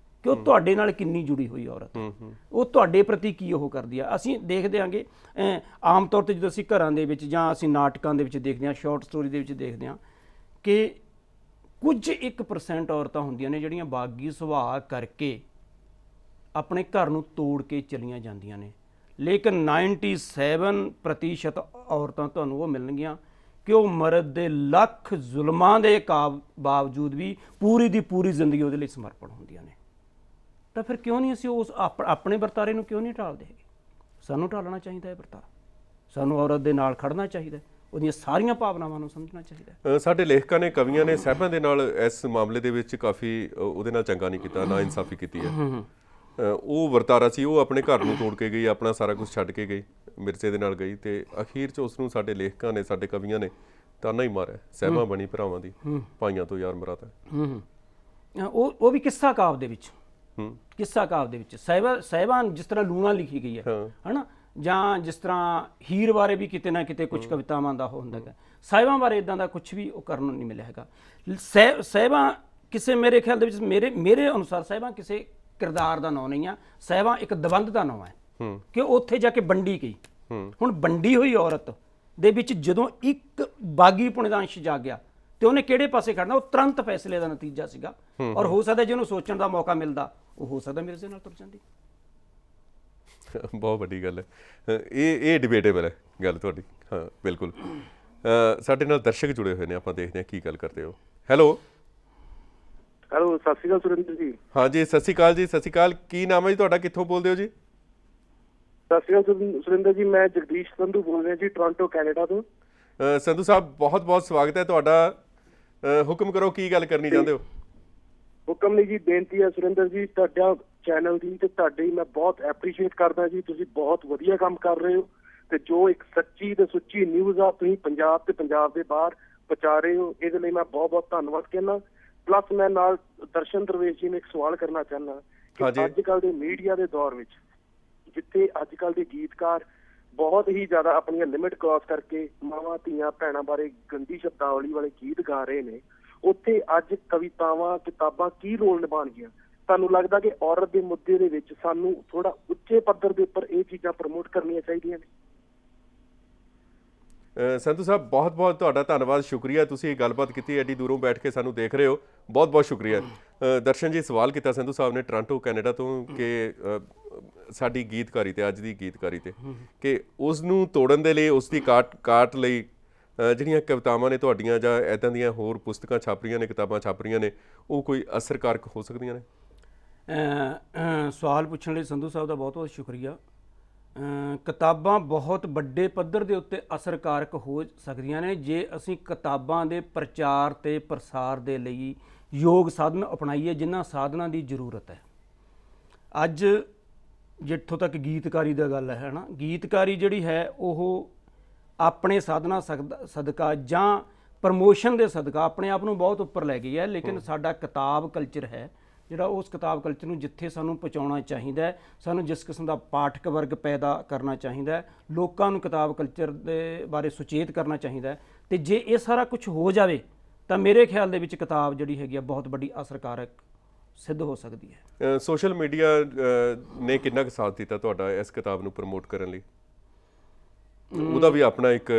ਕਿ ਉਹ ਤੁਹਾਡੇ ਨਾਲ ਕਿੰਨੀ ਜੁੜੀ ਹੋਈ ਔਰਤ ਹੈ, ਉਹ ਤੁਹਾਡੇ ਪ੍ਰਤੀ ਕੀ ਉਹ ਕਰਦੀ ਆ। ਅਸੀਂ ਦੇਖਦੇ ਆਂਗੇ ਆਮ ਤੌਰ ਤੇ ਜਦੋਂ ਅਸੀਂ ਘਰਾਂ ਦੇ ਵਿੱਚ ਜਾਂ ਅਸੀਂ ਨਾਟਕਾਂ ਦੇ ਵਿੱਚ ਦੇਖਦੇ ਹਾਂ, ਸ਼ਾਰਟ ਸਟੋਰੀ ਦੇ ਵਿੱਚ ਦੇਖਦੇ ਹਾਂ ਕਿ ਕੁਝ 1% ਔਰਤਾਂ ਹੁੰਦੀਆਂ ਨੇ ਜਿਹੜੀਆਂ ਬਾਗੀ ਸੁਭਾਅ ਕਰਕੇ ਆਪਣੇ ਘਰ ਨੂੰ ਤੋੜ ਕੇ ਚਲੀਆਂ ਜਾਂਦੀਆਂ ਨੇ, ਲੇਕਿਨ 97% ਔਰਤਾਂ ਤੁਹਾਨੂੰ ਉਹ ਮਿਲਣਗੀਆਂ ਕਿ ਉਹ ਮਰਦ ਦੇ ਲੱਖ ਜ਼ੁਲਮਾਂ ਦੇ ਬਾਵਜੂਦ ਵੀ ਪੂਰੀ ਦੀ ਪੂਰੀ ਜ਼ਿੰਦਗੀ ਉਹਦੇ ਲਈ ਸਮਰਪਣ ਹੁੰਦੀਆਂ ਨੇ। ਤਾਂ ਫਿਰ ਕਿਉਂ ਨਹੀਂ ਅਸੀਂ ਉਸ ਆਪਣੇ ਵਰਤਾਰੇ ਨੂੰ ਕਿਉਂ ਨਹੀਂ ਢਾਲਦੇ ਹੈਗੇ? ਸਾਨੂੰ ਢਾਲਣਾ ਚਾਹੀਦਾ ਹੈ ਵਰਤਾਰਾ, ਸਾਨੂੰ ਔਰਤ ਦੇ ਨਾਲ ਖੜਨਾ ਚਾਹੀਦਾ, ਉਹਦੀਆਂ ਸਾਰੀਆਂ ਭਾਵਨਾਵਾਂ ਨੂੰ ਸਮਝਣਾ ਚਾਹੀਦਾ। ਸਾਡੇ ਲੇਖਕਾਂ ਨੇ, ਕਵੀਆਂ ਨੇ ਸਾਹਿਬਾਂ ਦੇ ਨਾਲ ਇਸ ਮਾਮਲੇ ਦੇ ਵਿੱਚ ਕਾਫੀ ਉਹਦੇ ਨਾਲ ਚੰਗਾ ਨਹੀਂ ਕੀਤਾ, ਨਾ ਇਨਸਾਫੀ ਕੀਤੀ ਹੈ। ਉਹ ਵਰਤਾਰਾ ਸੀ, ਉਹ ਆਪਣੇ ਘਰ ਨੂੰ ਤੋੜ ਕੇ ਗਈ, ਆਪਣਾ ਸਾਰਾ ਕੁਝ ਛੱਡ ਕੇ ਗਈ, ਮਿਰਜ਼ੇ ਦੇ ਨਾਲ ਗਈ, ਤੇ ਅਖੀਰ 'ਚ ਉਸ ਨੂੰ ਸਾਡੇ ਲੇਖਕਾਂ ਨੇ, ਸਾਡੇ ਕਵੀਆਂ ਨੇ ਤਾਨਾ ਹੀ ਮਾਰਿਆ, ਸਾਹਿਬਾਂ ਬਣੀ ਭਰਾਵਾਂ ਦੀ, ਭਾਈਆਂ ਤੋਂ ਯਾਰ ਮਰਾਤਾ। ਉਹ ਵੀ ਕਿੱਸਾ ਕਾਵ ਦੇ ਵਿੱਚ, ਕਿੱਸਾ ਕਾਵ ਦੇ ਵਿੱਚ ਸਾਹਿਬਾਂ ਜਿਸ ਤਰ੍ਹਾਂ ਲੂਣਾ ਲਿਖੀ ਗਈ ਹੈ ਹਨਾ, ਜਾਂ ਜਿਸ ਤਰ੍ਹਾਂ ਹੀਰ ਬਾਰੇ ਵੀ ਕਿਤੇ ਨਾ ਕਿਤੇ ਕੁਝ ਕਵਿਤਾਵਾਂ ਦਾ ਉਹ ਹੁੰਦਾ ਹੈ, ਸਾਹਿਬਾਂ ਬਾਰੇ ਇਦਾਂ ਦਾ ਕੁਝ ਵੀ ਉਹ ਕਰਨ ਨਹੀਂ ਮਿਲਿਆ ਹੈਗਾ। ਸਾਹਿਬਾਂ ਕਿਸੇ, ਮੇਰੇ ਖਿਆਲ ਦੇ ਵਿੱਚ, ਮੇਰੇ ਅਨੁਸਾਰ ਸਾਹਿਬਾਂ ਕਿਸੇ ਕਿਰਦਾਰ ਦਾ ਨਾਂ ਨਹੀਂ ਆ, ਸਾਹਿਬਾਂ ਇੱਕ ਦਵੰਦ ਦਾ ਨਾਂ ਹੈ ਕਿ ਉੱਥੇ ਜਾ ਕੇ ਵੰਡੀ ਗਈ। ਹੁਣ ਵੰਡੀ ਹੋਈ ਔਰਤ ਦੇ ਵਿੱਚ ਜਦੋਂ ਇੱਕ ਬਾਗੀ ਪੁਣੇ ਦਾ ਅੰਸ਼ ਜਾਗ ਗਿਆ ਤੇ ਉਹਨੇ ਕਿਹੜੇ ਪਾਸੇ ਖੜਨਾ, ਉਹ ਤੁਰੰਤ ਫੈਸਲੇ ਦਾ ਨਤੀਜਾ ਸੀਗਾ। ਔਰ ਹੋ ਸਕਦਾ ਜੇ ਉਹਨੂੰ ਸੋਚਣ ਦਾ ਮੌਕਾ ਮਿਲਦਾ, ਉਹ ਹੋ ਸਕਦਾ ਮਿਰਜ਼ੇ ਨਾਲ ਤੁਰ ਜਾਂਦੀ। ਬਹੁਤ ਵੱਡੀ ਗੱਲ ਹੈ ਇਹ ਡਿਬੇਟੇਬਲ ਹੈ ਗੱਲ ਤੁਹਾਡੀ। ਹਾਂ ਬਿਲਕੁਲ। ਸਾਡੇ ਨਾਲ ਦਰਸ਼ਕ ਜੁੜੇ ਹੋਏ ਨੇ, ਆਪਾਂ ਦੇਖਦੇ ਹਾਂ ਕੀ ਗੱਲ ਕਰਦੇ ਹੋ। ਹੈਲੋ ਹੈਲੋ, ਸਤਿ ਸ਼੍ਰੀ ਅਕਾਲ ਸੁਰਿੰਦਰ ਜੀ। ਹਾਂਜੀ, ਸਤਿ ਸ਼੍ਰੀ ਅਕਾਲ ਜੀ। ਸਤਿ ਸ਼੍ਰੀ ਅਕਾਲ। ਕੀ ਨਾਮ ਹੈ ਜੀ ਤੁਹਾਡਾ, ਕਿੱਥੋਂ ਬੋਲਦੇ ਹੋ ਜੀ? ਸਤਿ ਸ਼੍ਰੀ ਅਕਾਲ ਸੁਰਿੰਦਰ ਜੀ, ਮੈਂ ਜਗਦੀਸ਼ ਸੰਧੂ ਬੋਲ ਰਿਹਾ ਜੀ, ਟੋਰਾਂਟੋ ਕੈਨੇਡਾ ਤੋਂ। ਸੰਧੂ ਸਾਹਿਬ, ਬਹੁਤ ਬਹੁਤ ਸਵਾਗਤ ਹੈ ਤੁਹਾਡਾ। ਹੁਕਮ ਕਰੋ, ਕੀ ਗੱਲ ਕਰਨੀ ਚਾਹੁੰਦੇ ਹੋ? ਹੁਕਮ ਨਹੀਂ ਜੀ, ਬੇਨਤੀ ਹੈ ਸੁਰਿੰਦਰ ਜੀ, ਤੁਹਾਡਾ ਚੈਨਲ ਦੀ ਤੇ ਤੁਹਾਡੀ ਮੈਂ ਬਹੁਤ ਐਪਰੀਸ਼ੀਏਟ ਕਰਦਾ ਜੀ। ਤੁਸੀਂ ਬਹੁਤ ਵਧੀਆ ਕੰਮ ਕਰ ਰਹੇ ਹੋ, ਤੇ ਜੋ ਇੱਕ ਸੱਚੀ ਤੇ ਸੁੱਚੀ ਨਿਊਜ਼ ਆ ਤੁਸੀਂ ਪੰਜਾਬ ਤੇ ਪੰਜਾਬ ਦੇ ਬਾਹਰ ਪਹੁੰਚਾ ਰਹੇ ਹੋ, ਇਹਦੇ ਲਈ ਮੈਂ ਬਹੁਤ ਬਹੁਤ ਧੰਨਵਾਦ ਕਹਿੰਦਾ। ਪਲੱਸ ਮੈਂ ਨਾਲ ਦਰਸ਼ਨ ਦਰਵੇਸ਼ ਜੀ ਨੂੰ ਇੱਕ ਸਵਾਲ ਕਰਨਾ ਚਾਹੁੰਦਾ ਕਿ ਅੱਜ ਕੱਲ੍ਹ ਦੇ ਮੀਡੀਆ ਦੇ ਦੌਰ ਵਿੱਚ, ਜਿੱਥੇ ਅੱਜ ਕੱਲ੍ਹ ਦੇ ਗੀਤਕਾਰ ਬਹੁਤ ਹੀ ਜ਼ਿਆਦਾ ਆਪਣੀਆਂ ਲਿਮਿਟ ਕ੍ਰਾਸ ਕਰਕੇ ਮਾਵਾਂ ਧੀਆਂ ਭੈਣਾਂ ਬਾਰੇ ਗੰਦੀ ਸ਼ਬਦਾਵਲੀ ਵਾਲੇ ਗੀਤ ਗਾ ਰਹੇ ਨੇ, ਉੱਥੇ ਅੱਜ ਕਵਿਤਾਵਾਂ ਕਿਤਾਬਾਂ ਕੀ ਰੋਲ ਨਿਭਾਉਣਗੀਆਂ? ਤੁਹਾਨੂੰ ਲੱਗਦਾ ਕਿ ਔਰਤ ਦੇ ਮੁੱਦੇ ਦੇ ਵਿੱਚ ਸਾਨੂੰ ਥੋੜਾ ਉੱਚੇ ਪੱਧਰ ਦੇ ਉੱਪਰ ਇਹ ਚੀਜ਼ਾਂ ਪ੍ਰਮੋਟ ਕਰਨੀਆਂ ਚਾਹੀਦੀਆਂ ਨੇ? ਸੰਧੂ ਸਾਹਿਬ, ਬਹੁਤ ਬਹੁਤ ਤੁਹਾਡਾ ਧੰਨਵਾਦ, ਸ਼ੁਕਰੀਆ, ਤੁਸੀਂ ਇਹ ਗੱਲਬਾਤ ਕੀਤੀ, ਐਡੀ ਦੂਰੋਂ ਬੈਠ ਕੇ ਸਾਨੂੰ ਦੇਖ ਰਹੇ ਹੋ, ਬਹੁਤ ਬਹੁਤ ਸ਼ੁਕਰੀਆ। ਦਰਸ਼ਨ ਜੀ, ਸਵਾਲ ਕੀਤਾ ਸੰਧੂ ਸਾਹਿਬ ਨੇ ਟੋਰਾਂਟੋ ਕੈਨੇਡਾ ਤੋਂ ਕਿ ਸਾਡੀ ਗੀਤਕਾਰੀ ਤੇ, ਅੱਜ ਦੀ ਗੀਤਕਾਰੀ ਤੇ, ਕਿ ਉਸ ਨੂੰ ਤੋੜਨ ਦੇ ਲਈ, ਉਸ ਦੀ ਕਾਟ ਲਈ ਜਿਹੜੀਆਂ ਕਵਿਤਾਵਾਂ ਨੇ ਤੁਹਾਡੀਆਂ ਜਾਂ ਇੱਦਾਂ ਦੀਆਂ ਹੋਰ ਪੁਸਤਕਾਂ ਛਪ ਰਹੀਆਂ ਨੇ, ਕਿਤਾਬਾਂ ਛਪ ਰਹੀਆਂ ਨੇ, ਉਹ ਕੋਈ ਅਸਰਕਾਰਕ ਹੋ ਸਕਦੀਆਂ ਨੇ? ਸਵਾਲ ਪੁੱਛਣ ਲਈ ਸੰਧੂ ਸਾਹਿਬ ਦਾ ਬਹੁਤ ਬਹੁਤ ਸ਼ੁਕਰੀਆ। ਕਿਤਾਬਾਂ ਬਹੁਤ ਵੱਡੇ ਪੱਧਰ ਦੇ ਉੱਤੇ ਅਸਰਕਾਰਕ ਹੋ ਸਕਦੀਆਂ ਨੇ ਜੇ ਅਸੀਂ ਕਿਤਾਬਾਂ ਦੇ ਪ੍ਰਚਾਰ ਤੇ ਪ੍ਰਸਾਰ ਦੇ ਲਈ ਯੋਗ ਸਾਧਨ ਅਪਣਾਈਏ, ਜਿਨ੍ਹਾਂ ਸਾਧਨਾਂ ਦੀ ਜ਼ਰੂਰਤ ਹੈ। ਅੱਜ ਜਿੱਥੋਂ ਤੱਕ ਗੀਤਕਾਰੀ ਦਾ ਗੱਲ ਹੈ ਨਾ, ਗੀਤਕਾਰੀ ਜਿਹੜੀ ਹੈ ਉਹ ਆਪਣੇ ਸਾਧਨਾਂ ਸਦਕਾ ਜਾਂ ਪ੍ਰਮੋਸ਼ਨ ਦੇ ਸਦਕਾ ਆਪਣੇ ਆਪ ਨੂੰ ਬਹੁਤ ਉੱਪਰ ਲੈ ਗਈ ਹੈ, ਲੇਕਿਨ ਸਾਡਾ ਕਿਤਾਬ ਕਲਚਰ ਹੈ ਜਿਹੜਾ, ਉਸ ਕਿਤਾਬ ਕਲਚਰ ਨੂੰ ਜਿੱਥੇ ਸਾਨੂੰ ਪਹੁੰਚਾਉਣਾ ਚਾਹੀਦਾ ਹੈ, ਸਾਨੂੰ ਜਿਸ ਕਿਸਮ ਦਾ ਪਾਠਕ ਵਰਗ ਪੈਦਾ ਕਰਨਾ ਚਾਹੀਦਾ ਹੈ, ਲੋਕਾਂ ਨੂੰ ਕਿਤਾਬ ਕਲਚਰ ਦੇ ਬਾਰੇ ਸੁਚੇਤ ਕਰਨਾ ਚਾਹੀਦਾ ਹੈ, ਤੇ ਜੇ ਇਹ ਸਾਰਾ ਕੁਝ ਹੋ ਜਾਵੇ ਤਾਂ ਮੇਰੇ ਖਿਆਲ ਦੇ ਵਿੱਚ ਕਿਤਾਬ ਜਿਹੜੀ ਹੈਗੀ ਆ ਬਹੁਤ ਵੱਡੀ ਅਸਰਕਾਰਕ ਸਿੱਧ ਹੋ ਸਕਦੀ ਹੈ। ਸੋਸ਼ਲ ਮੀਡੀਆ ਨੇ ਕਿੰਨਾ ਕੁ ਸਾਥ ਦਿੱਤਾ ਤੁਹਾਡਾ ਇਸ ਕਿਤਾਬ ਨੂੰ ਪ੍ਰਮੋਟ ਕਰਨ ਲਈ? ਉਹਦਾ ਵੀ ਆਪਣਾ ਇੱਕ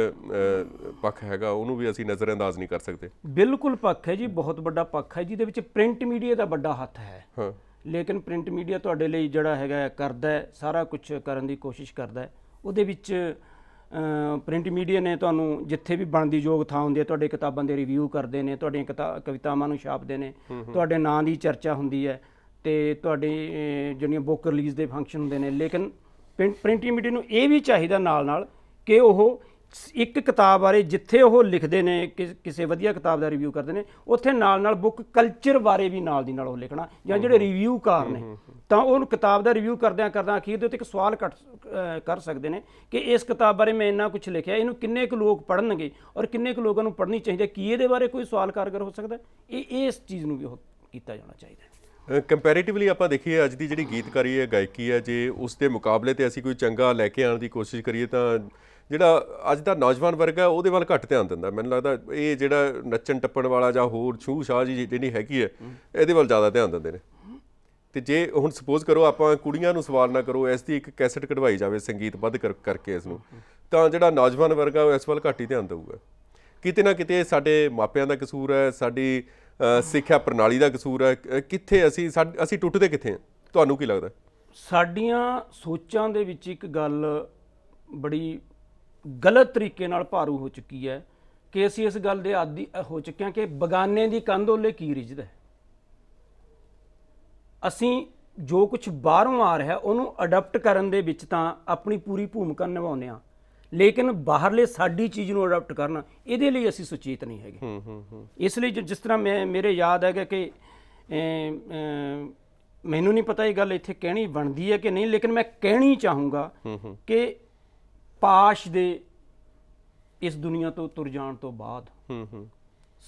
ਪੱਖ ਹੈਗਾ, ਉਹਨੂੰ ਵੀ ਅਸੀਂ ਨਜ਼ਰਅੰਦਾਜ਼ ਨਹੀਂ ਕਰ ਸਕਦੇ। ਬਿਲਕੁਲ ਪੱਖ ਹੈ ਜੀ, ਬਹੁਤ ਵੱਡਾ ਪੱਖ ਹੈ, ਜਿਹਦੇ ਵਿੱਚ ਪ੍ਰਿੰਟ ਮੀਡੀਆ ਦਾ ਵੱਡਾ ਹੱਥ ਹੈ। ਹਾਂ, ਲੇਕਿਨ ਪ੍ਰਿੰਟ ਮੀਡੀਆ ਤੁਹਾਡੇ ਲਈ ਜਿਹੜਾ ਹੈਗਾ ਕਰਦਾ ਹੈ, ਸਾਰਾ ਕੁਝ ਕਰਨ ਦੀ ਕੋਸ਼ਿਸ਼ ਕਰਦਾ ਹੈ। ਉਹਦੇ ਵਿੱਚ ਪ੍ਰਿੰਟ ਮੀਡੀਆ ਨੇ ਤੁਹਾਨੂੰ ਜਿੱਥੇ ਵੀ ਬਣਦੀ ਯੋਗ ਥਾਂ ਹੁੰਦੀ ਹੈ, ਤੁਹਾਡੇ ਕਿਤਾਬਾਂ ਦੇ ਰਿਵਿਊ ਕਰਦੇ ਨੇ, ਤੁਹਾਡੀਆਂ ਕਵਿਤਾਵਾਂ ਨੂੰ ਛਾਪਦੇ ਨੇ, ਤੁਹਾਡੇ ਨਾਂ ਦੀ ਚਰਚਾ ਹੁੰਦੀ ਹੈ, ਤੇ ਤੁਹਾਡੇ ਜਿਹੜੀਆਂ ਬੁੱਕ ਰਿਲੀਜ਼ ਦੇ ਫੰਕਸ਼ਨ ਹੁੰਦੇ ਨੇ। ਲੇਕਿਨ ਪ੍ਰਿੰਟ ਮੀਡੀਆ ਨੂੰ ਇਹ ਵੀ ਚਾਹੀਦਾ ਨਾਲ ਨਾਲ ਕਿ ਉਹ ਇੱਕ ਕਿਤਾਬ ਬਾਰੇ ਜਿੱਥੇ ਉਹ ਲਿਖਦੇ ਨੇ ਕਿਸੇ ਵਧੀਆ ਕਿਤਾਬ ਦਾ ਰਿਵਿਊ ਕਰਦੇ ਨੇ, ਉੱਥੇ ਨਾਲ ਬੁੱਕ ਕਲਚਰ ਬਾਰੇ ਵੀ ਨਾਲ ਦੀ ਨਾਲ ਉਹ ਲਿਖਣਾ, ਜਾਂ ਜਿਹੜੇ ਰਿਵਿਊਕਾਰ ਨੇ ਤਾਂ ਉਹਨੂੰ ਕਿਤਾਬ ਦਾ ਰਿਵਿਊ ਕਰਦਿਆਂ ਅਖੀਰ ਦੇ ਉੱਤੇ ਇੱਕ ਸਵਾਲ ਕਰ ਸਕਦੇ ਨੇ ਕਿ ਇਸ ਕਿਤਾਬ ਬਾਰੇ ਮੈਂ ਇੰਨਾ ਕੁਝ ਲਿਖਿਆ, ਇਹਨੂੰ ਕਿੰਨੇ ਕੁ ਲੋਕ ਪੜ੍ਹਨਗੇ ਔਰ ਕਿੰਨੇ ਕੁ ਲੋਕਾਂ ਨੂੰ ਪੜ੍ਹਨੀ ਚਾਹੀਦੀ ਹੈ, ਕੀ ਇਹਦੇ ਬਾਰੇ ਕੋਈ ਸਵਾਲ ਕਾਰਗਰ ਹੋ ਸਕਦਾ। ਇਸ ਚੀਜ਼ ਨੂੰ ਵੀ ਉਹ ਕੀਤਾ ਜਾਣਾ ਚਾਹੀਦਾ। ਕੰਪੈਰੀਟਿਵਲੀ ਆਪਾਂ ਦੇਖੀਏ ਅੱਜ ਦੀ ਜਿਹੜੀ ਗੀਤਕਾਰੀ ਹੈ, ਗਾਇਕੀ ਹੈ, ਜੇ ਉਸ ਦੇ ਮੁਕਾਬਲੇ ਤੇ ਅਸੀਂ ਕੋਈ ਚੰਗਾ ਲੈ ਕੇ ਆਉਣ ਦੀ ਕੋਸ਼ਿਸ਼ ਕਰੀਏ ਤਾਂ ਜਿਹੜਾ ਅੱਜ ਦਾ ਨੌਜਵਾਨ ਵਰਗ ਹੈ ਉਹਦੇ ਵੱਲ ਘੱਟ ਧਿਆਨ ਦਿੰਦਾ। ਮੈਨੂੰ ਲੱਗਦਾ ਇਹ ਜਿਹੜਾ ਨੱਚਣ ਟੱਪਣ ਵਾਲਾ ਜਾਂ ਹੋਰ ਛੂਹ ਛਾਹ ਜੀ ਜਿਹੜੀ ਹੈਗੀ ਹੈ ਇਹਦੇ ਵੱਲ ਜ਼ਿਆਦਾ ਧਿਆਨ ਦਿੰਦੇ ਨੇ। ਤੇ ਜੇ ਹੁਣ ਸਪੋਜ਼ ਕਰੋ ਆਪਾਂ ਕੁੜੀਆਂ ਨੂੰ ਸਵਾਲ ਨਾ ਕਰੋ, ਇਸ ਦੀ ਇੱਕ ਕੈਸਟ ਕਢਵਾਈ ਜਾਵੇ ਸੰਗੀਤਬੱਧ ਕਰਕੇ ਇਸ ਨੂੰ, ਤਾਂ ਜਿਹੜਾ ਨੌਜਵਾਨ ਵਰਗ ਆ ਉਹ ਇਸ ਵੱਲ ਘੱਟ ਹੀ ਧਿਆਨ ਦੇਊਗਾ। ਕਿਤੇ ਨਾ ਕਿਤੇ ਸਾਡੇ ਮਾਪਿਆਂ ਦਾ ਕਸੂਰ ਹੈ, ਸਾਡੀ ਸਿੱਖਿਆ ਪ੍ਰਣਾਲੀ ਦਾ ਕਸੂਰ ਹੈ, ਕਿੱਥੇ ਅਸੀਂ ਟੁੱਟਦੇ ਕਿੱਥੇ ਹਾਂ, ਤੁਹਾਨੂੰ ਕੀ ਲੱਗਦਾ? ਸਾਡੀਆਂ ਸੋਚਾਂ ਦੇ ਵਿੱਚ ਇੱਕ ਗੱਲ ਬੜੀ ਗਲਤ ਤਰੀਕੇ ਨਾਲ ਭਾਰੂ ਹੋ ਚੁੱਕੀ ਹੈ ਕਿ ਅਸੀਂ ਇਸ ਗੱਲ ਦੇ ਆਦੀ ਹੋ ਚੁੱਕੇ ਹਾਂ ਕਿ ਬਗਾਨੇ ਦੀ ਕੰਧ ਓਲੇ ਕੀ ਰਿੱਝਦਾ। ਅਸੀਂ ਜੋ ਕੁਝ ਬਾਹਰੋਂ ਆ ਰਿਹਾ ਉਹਨੂੰ ਅਡਾਪਟ ਕਰਨ ਦੇ ਵਿੱਚ ਤਾਂ ਆਪਣੀ ਪੂਰੀ ਭੂਮਿਕਾ ਨਿਭਾਉਂਦੇ ਹਾਂ, ਲੇਕਿਨ ਬਾਹਰਲੇ ਸਾਡੀ ਚੀਜ਼ ਨੂੰ ਅਡਾਪਟ ਕਰਨਾ ਇਹਦੇ ਲਈ ਅਸੀਂ ਸੁਚੇਤ ਨਹੀਂ ਹੈਗੇ। ਇਸ ਲਈ ਜਿਸ ਤਰ੍ਹਾਂ ਮੇਰੇ ਯਾਦ ਹੈਗਾ ਕਿ ਮੈਨੂੰ ਨਹੀਂ ਪਤਾ ਇਹ ਗੱਲ ਇੱਥੇ ਕਹਿਣੀ ਬਣਦੀ ਹੈ ਕਿ ਨਹੀਂ, ਲੇਕਿਨ ਮੈਂ ਕਹਿਣੀ ਚਾਹੂੰਗਾ ਕਿ ਪਾਸ਼ ਦੇ ਇਸ ਦੁਨੀਆ ਤੋਂ ਤੁਰ ਜਾਣ ਤੋਂ ਬਾਅਦ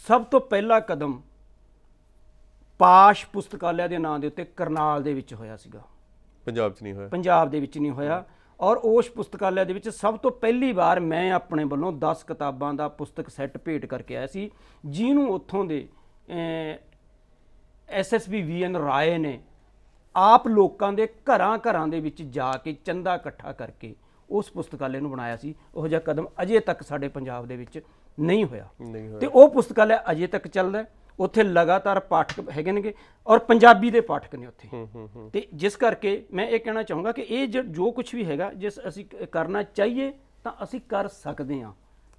ਸਭ ਤੋਂ ਪਹਿਲਾ ਕਦਮ ਪਾਸ਼ ਪੁਸਤਕਾਲਿਆ ਦੇ ਨਾਂ ਦੇ ਉੱਤੇ ਕਰਨਾਲ ਦੇ ਵਿੱਚ ਹੋਇਆ ਸੀਗਾ। ਪੰਜਾਬ 'ਚ ਨਹੀਂ ਹੋਇਆ, ਪੰਜਾਬ ਦੇ ਵਿੱਚ ਨਹੀਂ ਹੋਇਆ। ਔਰ ਉਸ ਪੁਸਤਕਾਲਿਆ ਦੇ ਵਿੱਚ ਸਭ ਤੋਂ ਪਹਿਲੀ ਵਾਰ ਮੈਂ ਆਪਣੇ ਵੱਲੋਂ 10 ਕਿਤਾਬਾਂ ਦਾ ਪੁਸਤਕ ਸੈੱਟ ਭੇਟ ਕਰਕੇ ਆਇਆ ਸੀ, ਜਿਹਨੂੰ ਉੱਥੋਂ ਦੇ SSB VN ਰਾਏ ਨੇ ਆਪ ਲੋਕਾਂ ਦੇ ਘਰਾਂ ਦੇ ਵਿੱਚ ਜਾ ਕੇ ਚੰਦਾ ਇਕੱਠਾ ਕਰਕੇ ਉਸ ਪੁਸਤਕਾਲੇ ਨੂੰ ਬਣਾਇਆ ਸੀ। ਉਹ ਜਿਹਾ ਕਦਮ ਅਜੇ ਤੱਕ ਸਾਡੇ ਪੰਜਾਬ ਦੇ ਵਿੱਚ ਨਹੀਂ ਹੋਇਆ ਤੇ ਉਹ ਪੁਸਤਕਾਲਿਆ ਅਜੇ ਤੱਕ ਚੱਲਦਾ। ਉੱਥੇ ਲਗਾਤਾਰ ਪਾਠਕ ਹੈਗੇ ਨੇਗੇ ਔਰ ਪੰਜਾਬੀ ਦੇ ਪਾਠਕ ਨੇ ਉੱਥੇ। ਤੇ ਜਿਸ ਕਰਕੇ ਮੈਂ ਇਹ ਕਹਿਣਾ ਚਾਹੂੰਗਾ ਕਿ ਇਹ ਜੋ ਕੁਝ ਵੀ ਹੈਗਾ, ਜਿਸ ਅਸੀਂ ਕਰਨਾ ਚਾਹੀਏ ਤਾਂ ਅਸੀਂ ਕਰ ਸਕਦੇ ਹਾਂ,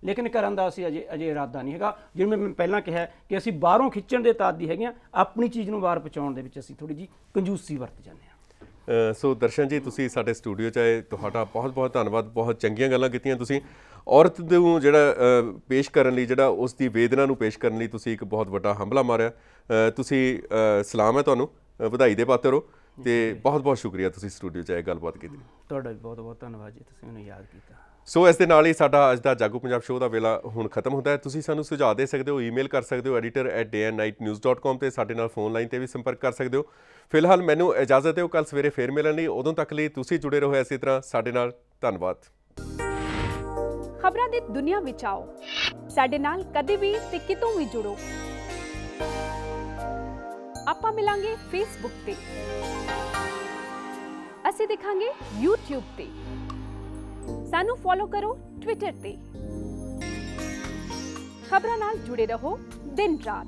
ਲੇਕਿਨ ਕਰਨ ਦਾ ਅਸੀਂ ਅਜੇ ਇਰਾਦਾ ਨਹੀਂ ਹੈਗਾ। ਜਿਵੇਂ ਮੈਂ ਪਹਿਲਾਂ ਕਿਹਾ ਕਿ ਅਸੀਂ ਬਾਹਰੋਂ ਖਿੱਚਣ ਦੇ ਤਾਦੀ ਹੈਗੇ ਹਾਂ, ਆਪਣੀ ਚੀਜ਼ ਨੂੰ ਬਾਹਰ ਪਹੁੰਚਾਉਣ ਦੇ ਵਿੱਚ ਅਸੀਂ ਥੋੜੀ ਜਿਹੀ ਕੰਜੂਸੀ ਵਰਤ ਜਾਂਦੇ ਹਾਂ। ਸੋ ਦਰਸ਼ਨ ਜੀ, ਤੁਸੀਂ ਸਾਡੇ ਸਟੂਡੀਓ 'ਚ ਆਏ, ਤੁਹਾਡਾ ਬਹੁਤ ਬਹੁਤ ਧੰਨਵਾਦ। ਬਹੁਤ ਚੰਗੀਆਂ ਗੱਲਾਂ ਕੀਤੀਆਂ ਤੁਸੀਂ। ਔਰਤ ਨੂੰ ਜਿਹੜਾ ਪੇਸ਼ ਕਰਨ ਲਈ, ਜਿਹੜਾ ਉਸ ਦੀ ਵੇਦਨਾ ਨੂੰ ਪੇਸ਼ ਕਰਨ ਲਈ ਤੁਸੀਂ ਇੱਕ ਬਹੁਤ ਵੱਡਾ ਹੰਭਲਾ ਮਾਰਿਆ। ਤੁਸੀਂ ਸਲਾਮ ਹੈ ਤੁਹਾਨੂੰ, ਵਧਾਈ ਦੇ ਪਾਤਰ ਹੋ ਤੇ ਬਹੁਤ ਬਹੁਤ ਸ਼ੁਕਰੀਆ ਤੁਸੀਂ ਸਟੂਡੀਓ 'ਚ ਆਏ, ਗੱਲਬਾਤ ਕੀਤੀ। ਤੁਹਾਡਾ ਵੀ ਬਹੁਤ ਬਹੁਤ ਧੰਨਵਾਦ ਜੀ, ਤੁਸੀਂ ਮੈਨੂੰ ਯਾਦ ਕੀਤਾ। ਸੋ ਇਸ ਦੇ ਨਾਲ ਹੀ ਸਾਡਾ ਅੱਜ ਦਾ ਜਾਗੋ ਪੰਜਾਬ ਸ਼ੋਅ ਦਾ ਵੇਲਾ ਹੁਣ ਖਤਮ ਹੁੰਦਾ ਹੈ। ਤੁਸੀਂ ਸਾਨੂੰ ਸੁਝਾਅ ਦੇ ਸਕਦੇ ਹੋ, ਈਮੇਲ ਕਰ ਸਕਦੇ ਹੋ editor@dayandnightnews.com ਤੇ ਸਾਡੇ ਨਾਲ ਫੋਨ ਲਾਈਨ ਤੇ ਵੀ ਸੰਪਰਕ ਕਰ ਸਕਦੇ ਹੋ। ਫਿਲਹਾਲ ਮੈਨੂੰ ਇਜਾਜ਼ਤ ਦਿਓ, ਕੱਲ ਸਵੇਰੇ ਫੇਰ ਮਿਲਣ ਲਈ। ਉਦੋਂ ਤੱਕ ਲਈ ਤੁਸੀਂ ਜੁੜੇ ਰਹੋ ਇਸੇ ਤਰ੍ਹਾਂ ਸਾਡੇ ਨਾਲ। ਧੰਨਵਾਦ। ਖਬਰਾਂ ਦੀ ਦੁਨੀਆ ਵਿੱਚ ਆਓ, ਸਾਡੇ ਨਾਲ ਕਦੇ ਵੀ ਤੇ ਕਿਤੋਂ ਵੀ ਜੁੜੋ। ਆਪਾਂ ਮਿਲਾਂਗੇ ਫੇਸਬੁੱਕ ਤੇ, ਅਸੀਂ ਦਿਖਾਂਗੇ YouTube ਤੇ, ਸਾਨੂੰ ਫੋਲੋ ਕਰੋ ਟਵਿੱਟਰ ਤੇ। ਖਬਰਾਂ ਨਾਲ ਜੁੜੇ ਰਹੋ ਦਿਨ ਰਾਤ।